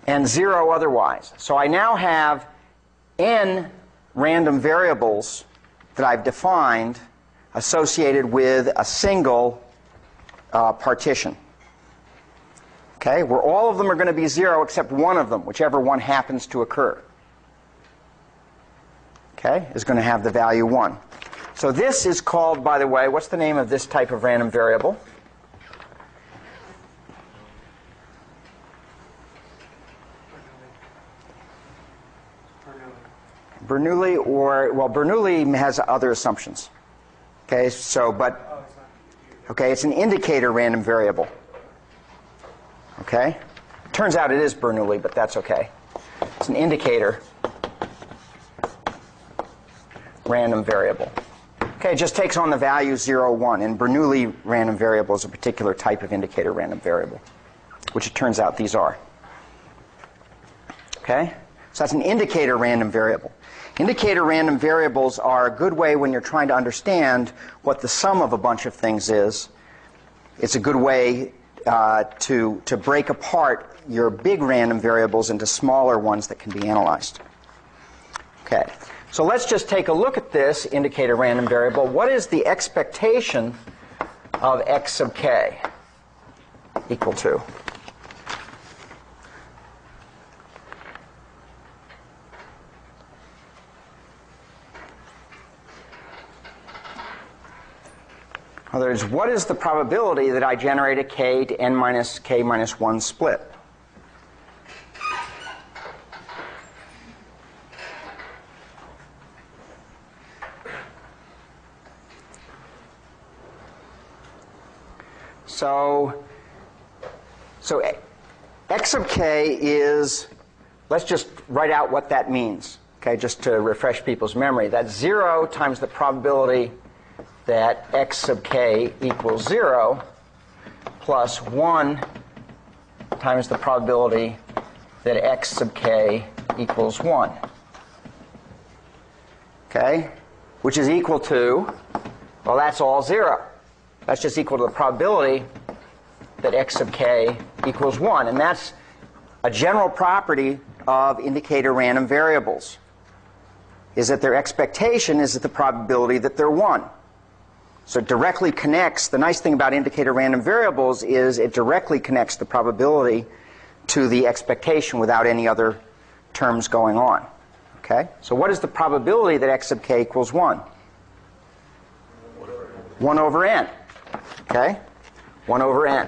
And 0 otherwise. So I now have n random variables that I've defined associated with a single partition. Okay, where all of them are going to be 0 except one of them, whichever one happens to occur. Okay, is going to have the value 1. So this is called, by the way, what's the name of this type of random variable? Bernoulli, or, well, Bernoulli has other assumptions. Okay, so, but, okay, it's an indicator random variable. Okay? Turns out it is Bernoulli, but that's okay. It's an indicator random variable. Okay, it just takes on the value 0, 1. And Bernoulli random variable is a particular type of indicator random variable, which it turns out these are. Okay? So that's an indicator random variable. Indicator random variables are a good way when you're trying to understand what the sum of a bunch of things is. It's a good way to break apart your big random variables into smaller ones that can be analyzed. Okay. So let's just take a look at this indicator random variable. What is the expectation of x sub k equal to? In other words, what is the probability that I generate a k to n minus k minus 1 split? So x sub k is, let's just write out what that means, okay, just to refresh people's memory. That's 0 times the probability that x sub k equals 0 plus 1 times the probability that x sub k equals 1. Okay? Which is equal to, well, that's all 0. That's just equal to the probability that x sub k equals 1. And that's a general property of indicator random variables, is that their expectation is that the probability that they're 1. So it directly connects. The nice thing about indicator random variables is it directly connects the probability to the expectation without any other terms going on. Okay? So what is the probability that x sub k equals 1? 1 over n. Okay? 1 over n.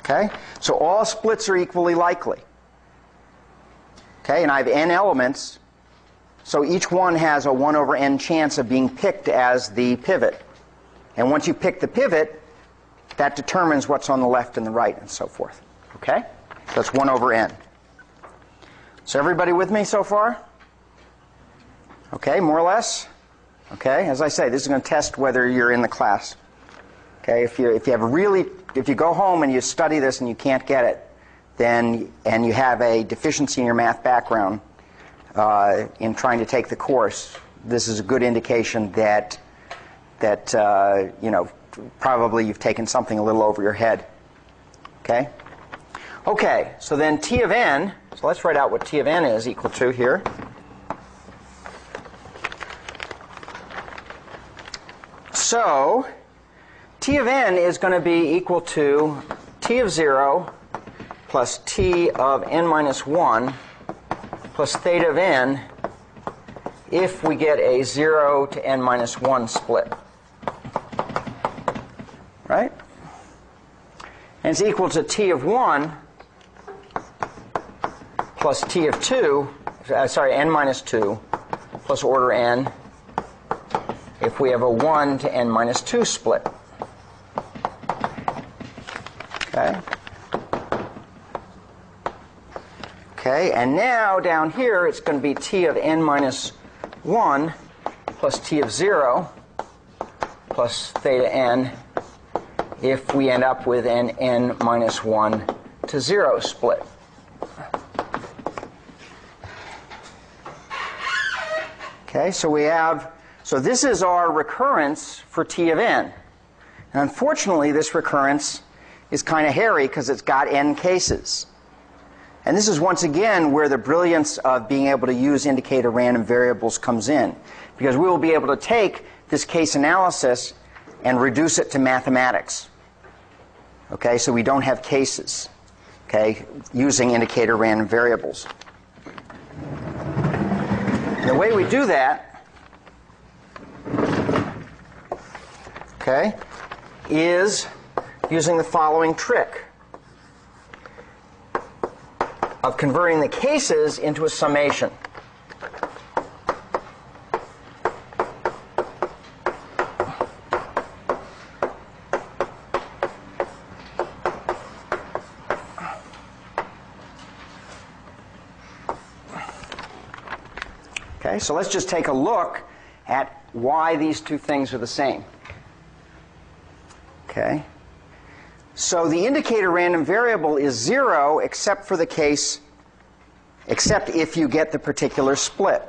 Okay? So all splits are equally likely. Okay? And I have n elements. So each one has a 1 over n chance of being picked as the pivot. And once you pick the pivot, that determines what's on the left and the right and so forth. Okay? So that's 1 over n. So everybody with me so far? Okay, more or less? Okay, as I say, this is going to test whether you're in the class. Okay, if you go home and you study this and you can't get it, then, and you have a deficiency in your math background, in trying to take the course, this is a good indication that probably you've taken something a little over your head. Okay? Okay, so then T of n, so let's write out what T of n is equal to here. So T of n is going to be equal to T of 0 plus T of n minus 1 plus theta of n if we get a 0 to n minus 1 split. Right? And it's equal to T of 1 plus T of 2, n minus 2 plus order n if we have a 1 to n minus 2 split. Okay? Okay, and now down here it's going to be T of n minus 1 plus T of 0 plus theta n if we end up with an n minus 1 to 0 split. Okay, so this is our recurrence for T of n. And unfortunately, this recurrence is kind of hairy because it's got n cases. And this is once again where the brilliance of being able to use indicator random variables comes in. Because we will be able to take this case analysis and reduce it to mathematics. Okay, so we don't have cases, okay, using indicator random variables. And the way we do that, okay, is using the following trick of converting the cases into a summation. Okay, so let's just take a look at why these two things are the same. Okay, so the indicator random variable is 0 except for the case, except if you get the particular split.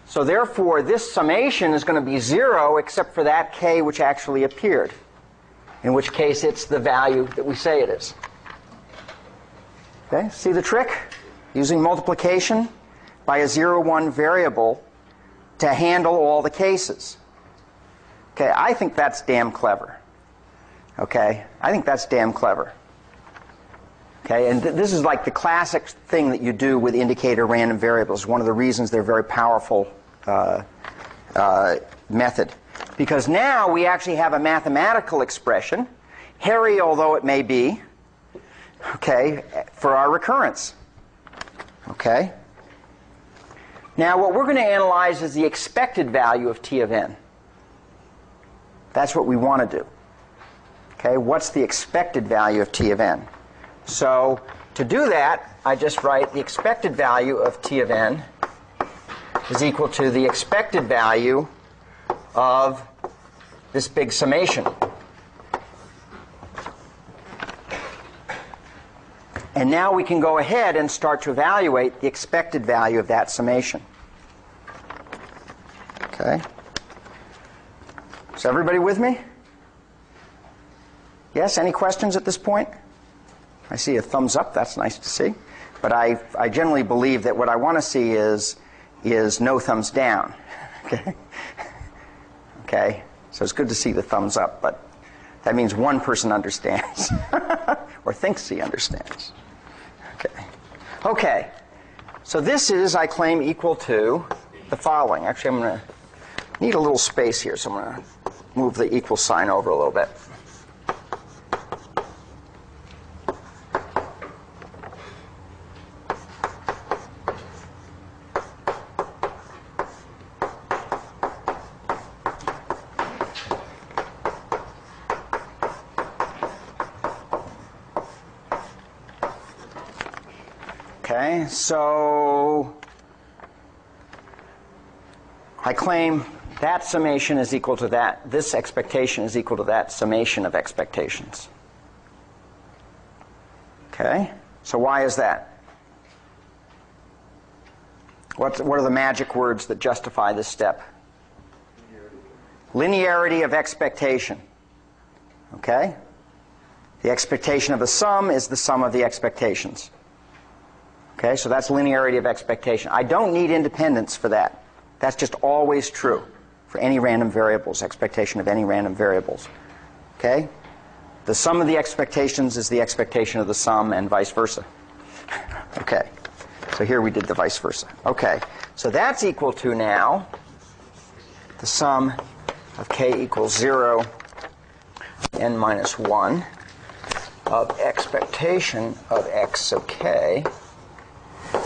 So therefore, this summation is going to be 0 except for that k which actually appeared, in which case it's the value that we say it is. Okay, see the trick? Using multiplication by a 0-1 variable to handle all the cases. Okay, I think that's damn clever. Okay, I think that's damn clever. Okay, and this is like the classic thing that you do with indicator random variables. One of the reasons they're very powerful method. Because now we actually have a mathematical expression, hairy although it may be, okay, for our recurrence. Okay? Now what we're going to analyze is the expected value of t of n. That's what we want to do. Okay, what's the expected value of t of n? So to do that, I just write the expected value of t of n is equal to the expected value of this big summation. And now we can go ahead and start to evaluate the expected value of that summation. Okay? Is everybody with me? Yes? Any questions at this point? I see a thumbs up. That's nice to see. But I generally believe that what I want to see is no thumbs down. Okay? Okay? So it's good to see the thumbs up, but that means one person understands or thinks he understands. Okay. Okay. So this is, I claim, equal to the following. Actually, I'm going to need a little space here, so I'm going to move the equal sign over a little bit. Okay, so I claim that summation is equal to that. This expectation is equal to that summation of expectations. Okay, so why is that? What are the magic words that justify this step? Linearity of expectation. Okay? The expectation of a sum is the sum of the expectations. Okay, so that's linearity of expectation. I don't need independence for that. That's just always true for any random variables, expectation of any random variables. Okay? The sum of the expectations is the expectation of the sum and vice versa. Okay, so here we did the vice versa. Okay, so that's equal to now the sum of k equals 0, n minus 1 of expectation of x sub k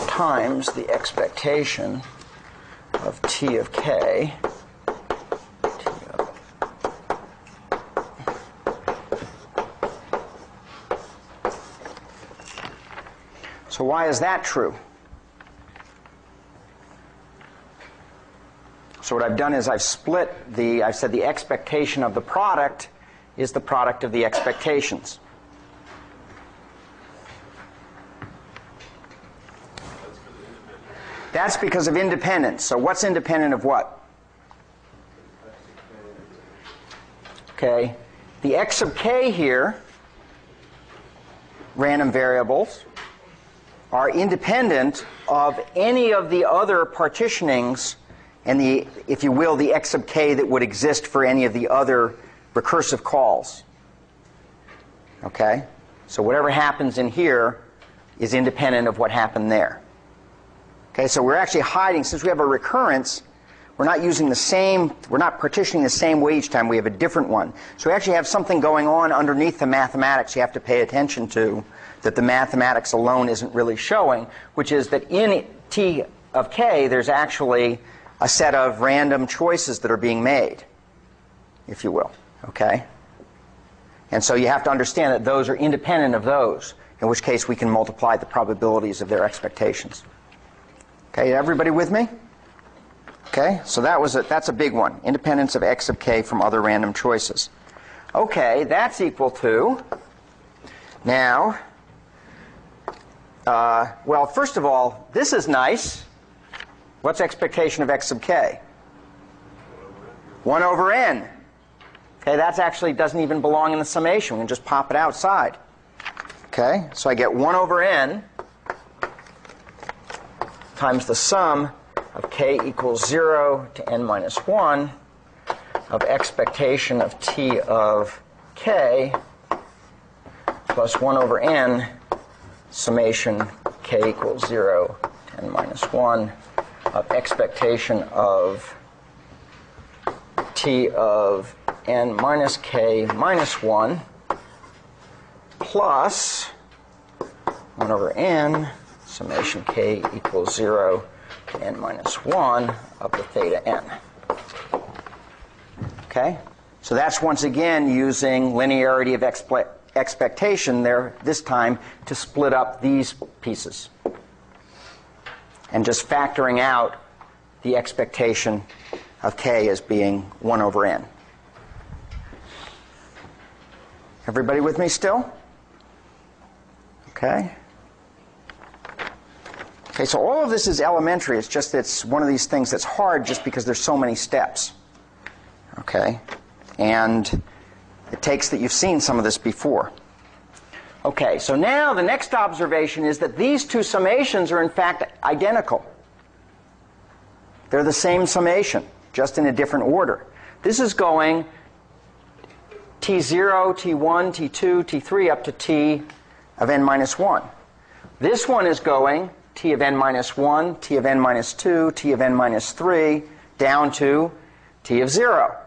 times the expectation of t of k So why is that true? So what I've done is I've split I've said the expectation of the product is the product of the expectations. That's because of independence. So what's independent of what? Okay. The x sub k here, random variables, are independent of any of the other partitionings and the, if you will, the x sub k that would exist for any of the other recursive calls. Okay? So whatever happens in here is independent of what happened there. Okay, so we're actually hiding, since we have a recurrence, we're not using the same, we're not partitioning the same way each time, we have a different one. So we actually have something going on underneath the mathematics you have to pay attention to that the mathematics alone isn't really showing, which is that in t of k there's actually a set of random choices that are being made, if you will. Okay? And so you have to understand that those are independent of those, in which case we can multiply the probabilities of their expectations. Okay, everybody with me? Okay, so that's a big one. Independence of x sub k from other random choices. Okay, that's equal to, now, well, first of all, this is nice. What's expectation of x sub k? 1 over n. Okay, that actually doesn't even belong in the summation. We can just pop it outside. Okay, so I get 1 over n times the sum of k equals 0 to n minus 1 of expectation of t of k plus 1 over n summation k equals 0 to n minus 1 of expectation of t of n minus k minus 1 plus 1 over n summation k equals 0 to n minus 1 of the theta n. Okay? So that's once again using linearity of expectation there, this time to split up these pieces. And just factoring out the expectation of k as being 1 over n. Everybody with me still? Okay. Okay, so all of this is elementary. It's just it's one of these things that's hard just because there's so many steps. Okay? And it takes that you've seen some of this before. Okay, so now the next observation is that these two summations are in fact identical. They're the same summation, just in a different order. This is going T0, T1, T2, T3 up to T of n minus 1. This one is going T of n minus 1, T of n minus 2, T of n minus 3, down to T of 0.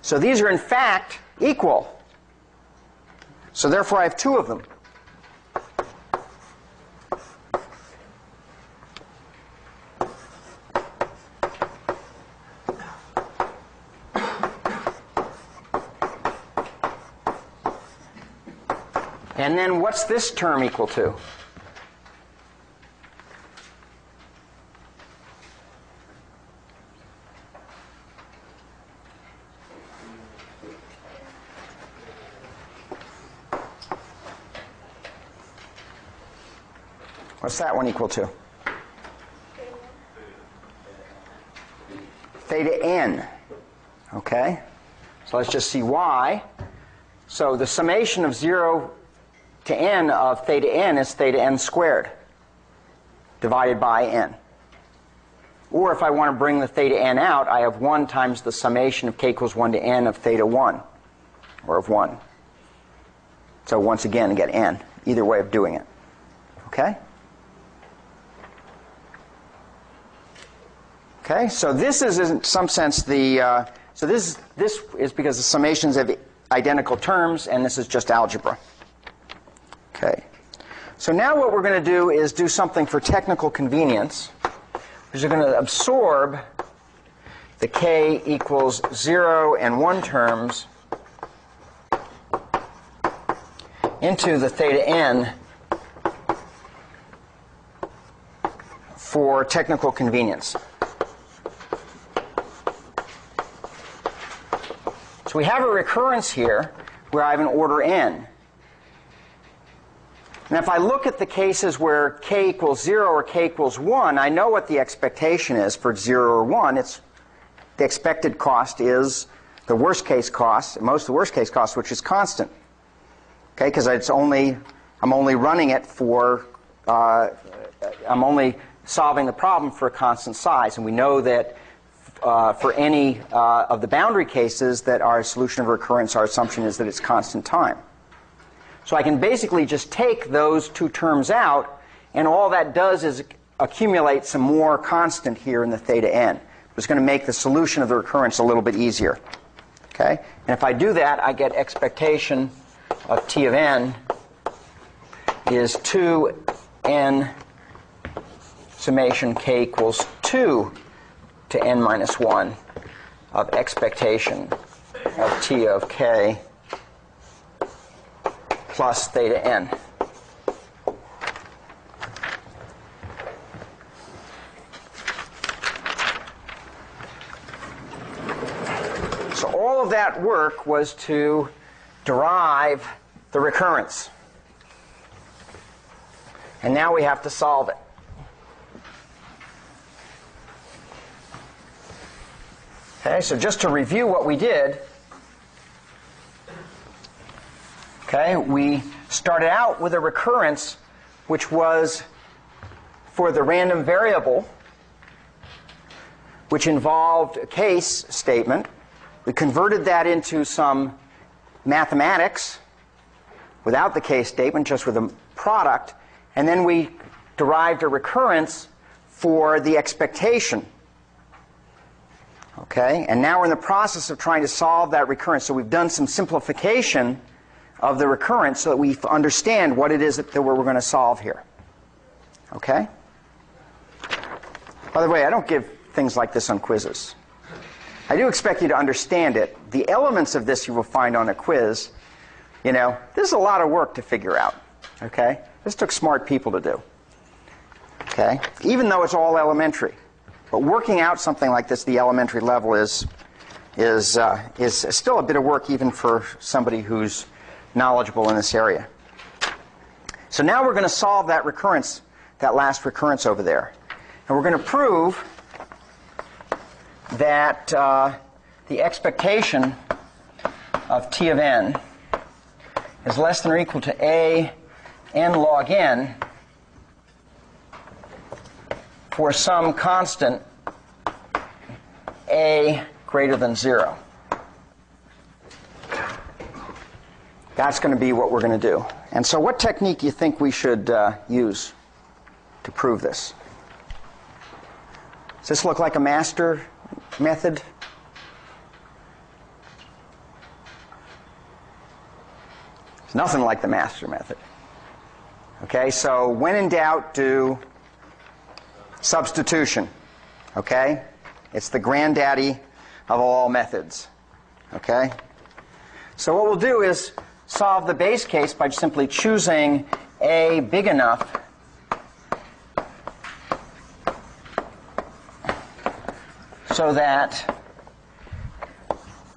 So these are in fact equal. So therefore I have two of them. And then what's this term equal to? What's that one equal to? Theta n. Okay? So let's just see why. So the summation of 0 to n of theta n is theta n squared divided by n. Or if I want to bring the theta n out, I have 1 times the summation of k equals 1 to n of theta 1, or of 1. So once again, I get n. Either way of doing it. Okay? Okay, so this is in some sense the, so this is because the summations have identical terms, and this is just algebra. Okay, so now what we're going to do is do something for technical convenience, because we're going to absorb the k equals 0 and 1 terms into the theta n for technical convenience. So we have a recurrence here where I have an order n. And if I look at the cases where k equals 0 or k equals 1, I know what the expectation is for 0 or 1. It's the expected cost is the worst case cost, most of the worst case cost, which is constant. Okay, because I'm only running it for, I'm only solving the problem for a constant size. And we know that for any of the boundary cases that our solution of recurrence, our assumption is that it's constant time. So I can basically just take those two terms out, and all that does is accumulate some more constant here in the theta n. It's going to make the solution of the recurrence a little bit easier. Okay? And if I do that, I get expectation of t of n is 2n summation k equals 2 to n minus 1 of expectation of t of k plus theta n. that work was to derive the recurrence. And now we have to solve it. Okay, so just to review what we did, okay, we started out with a recurrence which was for the random variable, which involved a case statement. We converted that into some mathematics without the case statement, just with a product, and then we derived a recurrence for the expectation. Okay, and now we're in the process of trying to solve that recurrence. So we've done some simplification of the recurrence so that we understand what it is that we're going to solve here. Okay? By the way, I don't give things like this on quizzes. I do expect you to understand it. The elements of this you will find on a quiz. You know, this is a lot of work to figure out. Okay? This took smart people to do. Okay? Even though it's all elementary. But working out something like this, the elementary level, is still a bit of work even for somebody who's knowledgeable in this area. So now we're going to solve that recurrence, that last recurrence over there. And we're going to prove that the expectation of t of n is less than or equal to a n log n for some constant a greater than 0. That's going to be what we're going to do. And so what technique do you think we should use to prove this? Does this look like a master method? It's nothing like the master method. Okay, so when in doubt, do substitution. Okay? It's the granddaddy of all methods. Okay? So what we'll do is solve the base case by simply choosing a big enough so that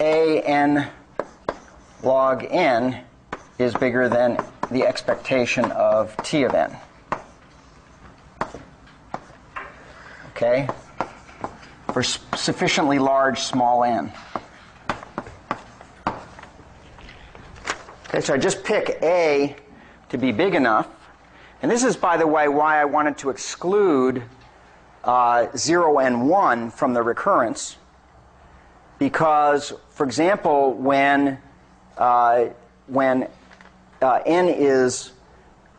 a n log n is bigger than the expectation of t of n. Okay? For sufficiently large small n. Okay, so I just pick a to be big enough. And this is, by the way, why I wanted to exclude 0 and 1 from the recurrence. Because, for example, when n is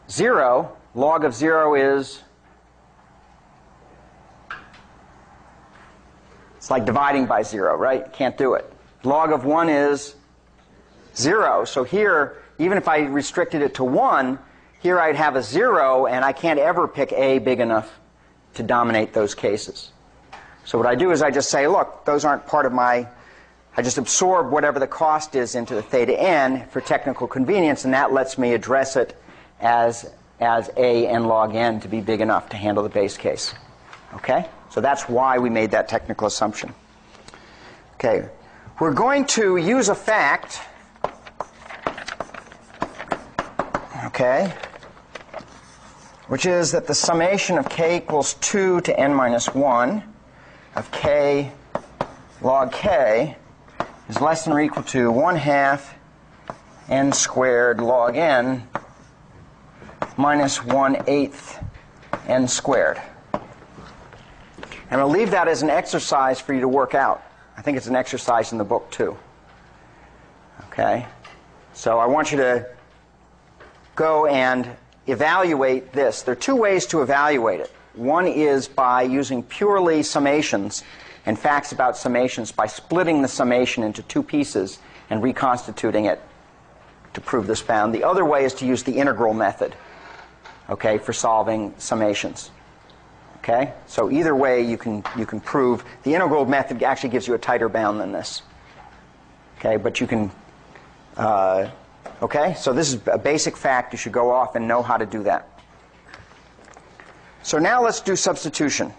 0, log of 0 is, it's like dividing by 0, right? Can't do it. Log of 1 is 0. So here, even if I restricted it to 1, here I'd have a 0, and I can't ever pick a big enough to dominate those cases. So what I do is I just say, look, those aren't part of my, I just absorb whatever the cost is into the theta n for technical convenience, and that lets me address it as a n log n to be big enough to handle the base case. Okay? So that's why we made that technical assumption. Okay. We're going to use a fact, okay, which is that the summation of k equals 2 to n minus 1 of k log k is less than or equal to 1/2 n squared log n minus 1/8 n squared. And I'll leave that as an exercise for you to work out. I think it's an exercise in the book too. Okay? So I want you to go and evaluate this. There are two ways to evaluate it. One is by using purely summations and facts about summations, by splitting the summation into two pieces and reconstituting it to prove this bound. The other way is to use the integral method, okay, for solving summations. Okay? So either way you can prove. The integral method actually gives you a tighter bound than this. Okay? But you can okay? So this is a basic fact. You should go off and know how to do that. So now let's do substitution.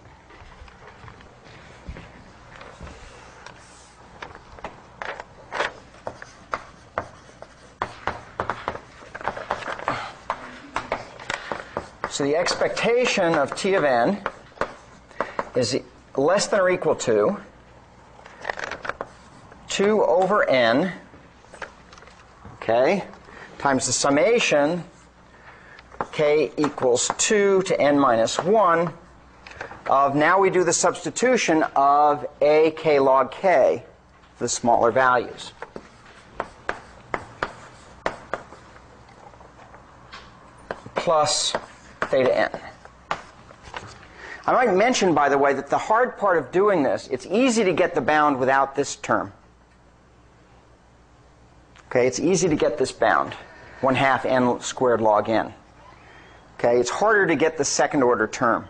So the expectation of T of n is less than or equal to 2 over n, okay, times the summation k equals 2 to n minus 1 of, now we do the substitution of a k log k, the smaller values. Plus theta n. I might mention, by the way, that the hard part of doing this, it's easy to get the bound without this term. Okay, it's easy to get this bound, 1/2 n squared log n. Okay, it's harder to get the second order term.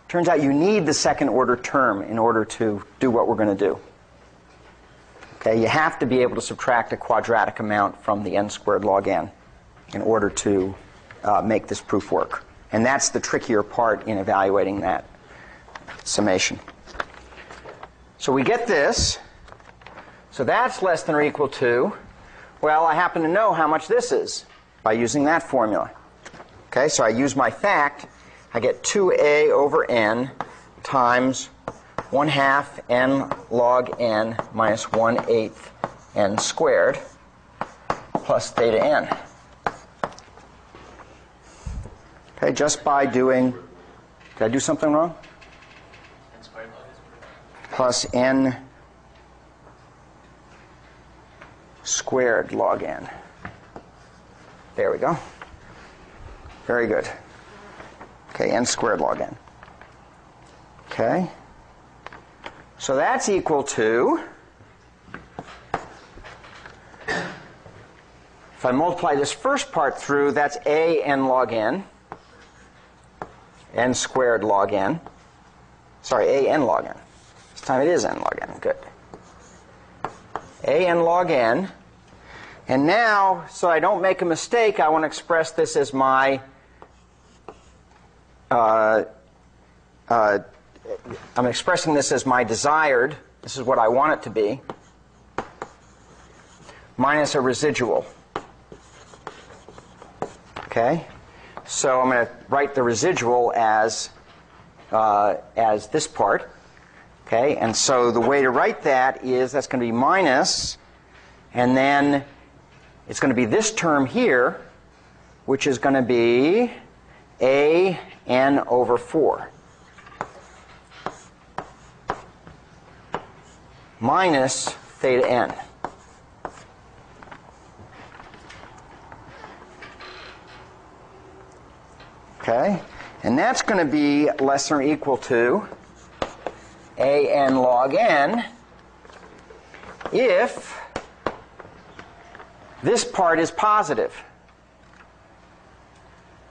Turns out you need the second order term in order to do what we're going to do. Okay, you have to be able to subtract a quadratic amount from the n squared log n in order to make this proof work. And that's the trickier part in evaluating that summation. So we get this. So that's less than or equal to, well, I happen to know how much this is by using that formula. Okay, so I use my fact. I get 2a over n times 1/2 n log n minus 1/8 n squared plus theta n. Okay, just by doing, did I do something wrong? Plus n squared log n. There we go. Very good. Okay, n squared log n. Okay. So that's equal to, if I multiply this first part through, that's a n log n, n squared log n. Sorry, a n log n. This time it is n log n. Good. A n log n. And now, so I don't make a mistake, I want to express this as my I'm expressing this as my desired, this is what I want it to be, minus a residual. Okay? So I'm going to write the residual as this part. Okay? And so the way to write that is that's going to be minus, and then it's going to be this term here, which is going to be a n over 4 minus theta n. Okay? And that's going to be less than or equal to a n log n if this part is positive.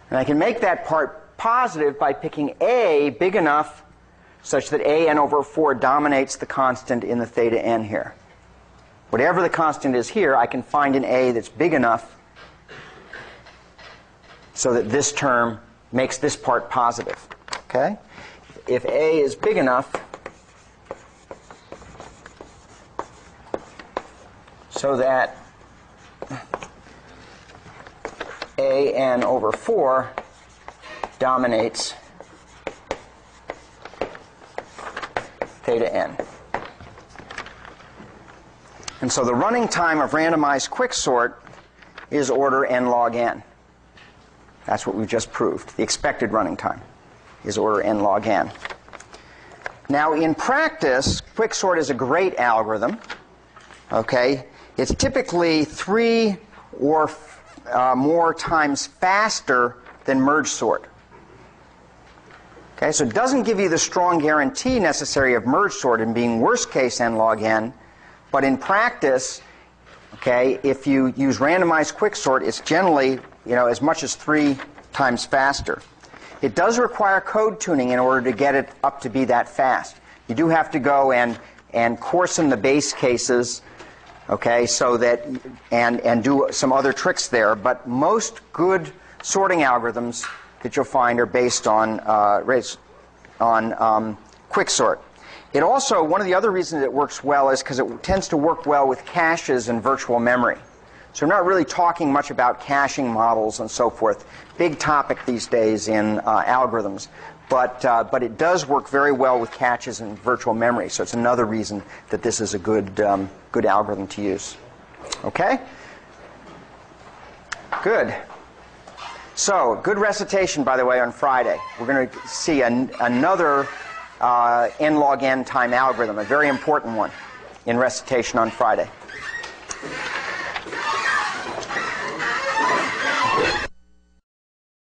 And I can make that part positive by picking a big enough such that a n over 4 dominates the constant in the theta n here. Whatever the constant is here, I can find an a that's big enough so that this term makes this part positive. Okay? If a is big enough so that a n over 4 dominates theta n. And so the running time of randomized quicksort is order n log n. That's what we just proved. The expected running time is order n log n. Now in practice, quicksort is a great algorithm. Okay? It's typically 3 or more times faster than merge sort. Okay, so it doesn't give you the strong guarantee necessary of merge sort in being worst case n log n, but in practice, okay, if you use randomized quicksort, it's generally, as much as 3 times faster. It does require code tuning in order to get it up to be that fast. You do have to go and coarsen the base cases, okay, so that and do some other tricks there, but most good sorting algorithms that you'll find are based on quicksort. It also, one of the other reasons it works well is because it tends to work well with caches and virtual memory. So we're not really talking much about caching models and so forth. Big topic these days in algorithms. But it does work very well with caches and virtual memory. So it's another reason that this is a good algorithm to use. Okay? Good. So, good recitation, by the way, on Friday. We're going to see another n log n time algorithm, a very important one in recitation on Friday.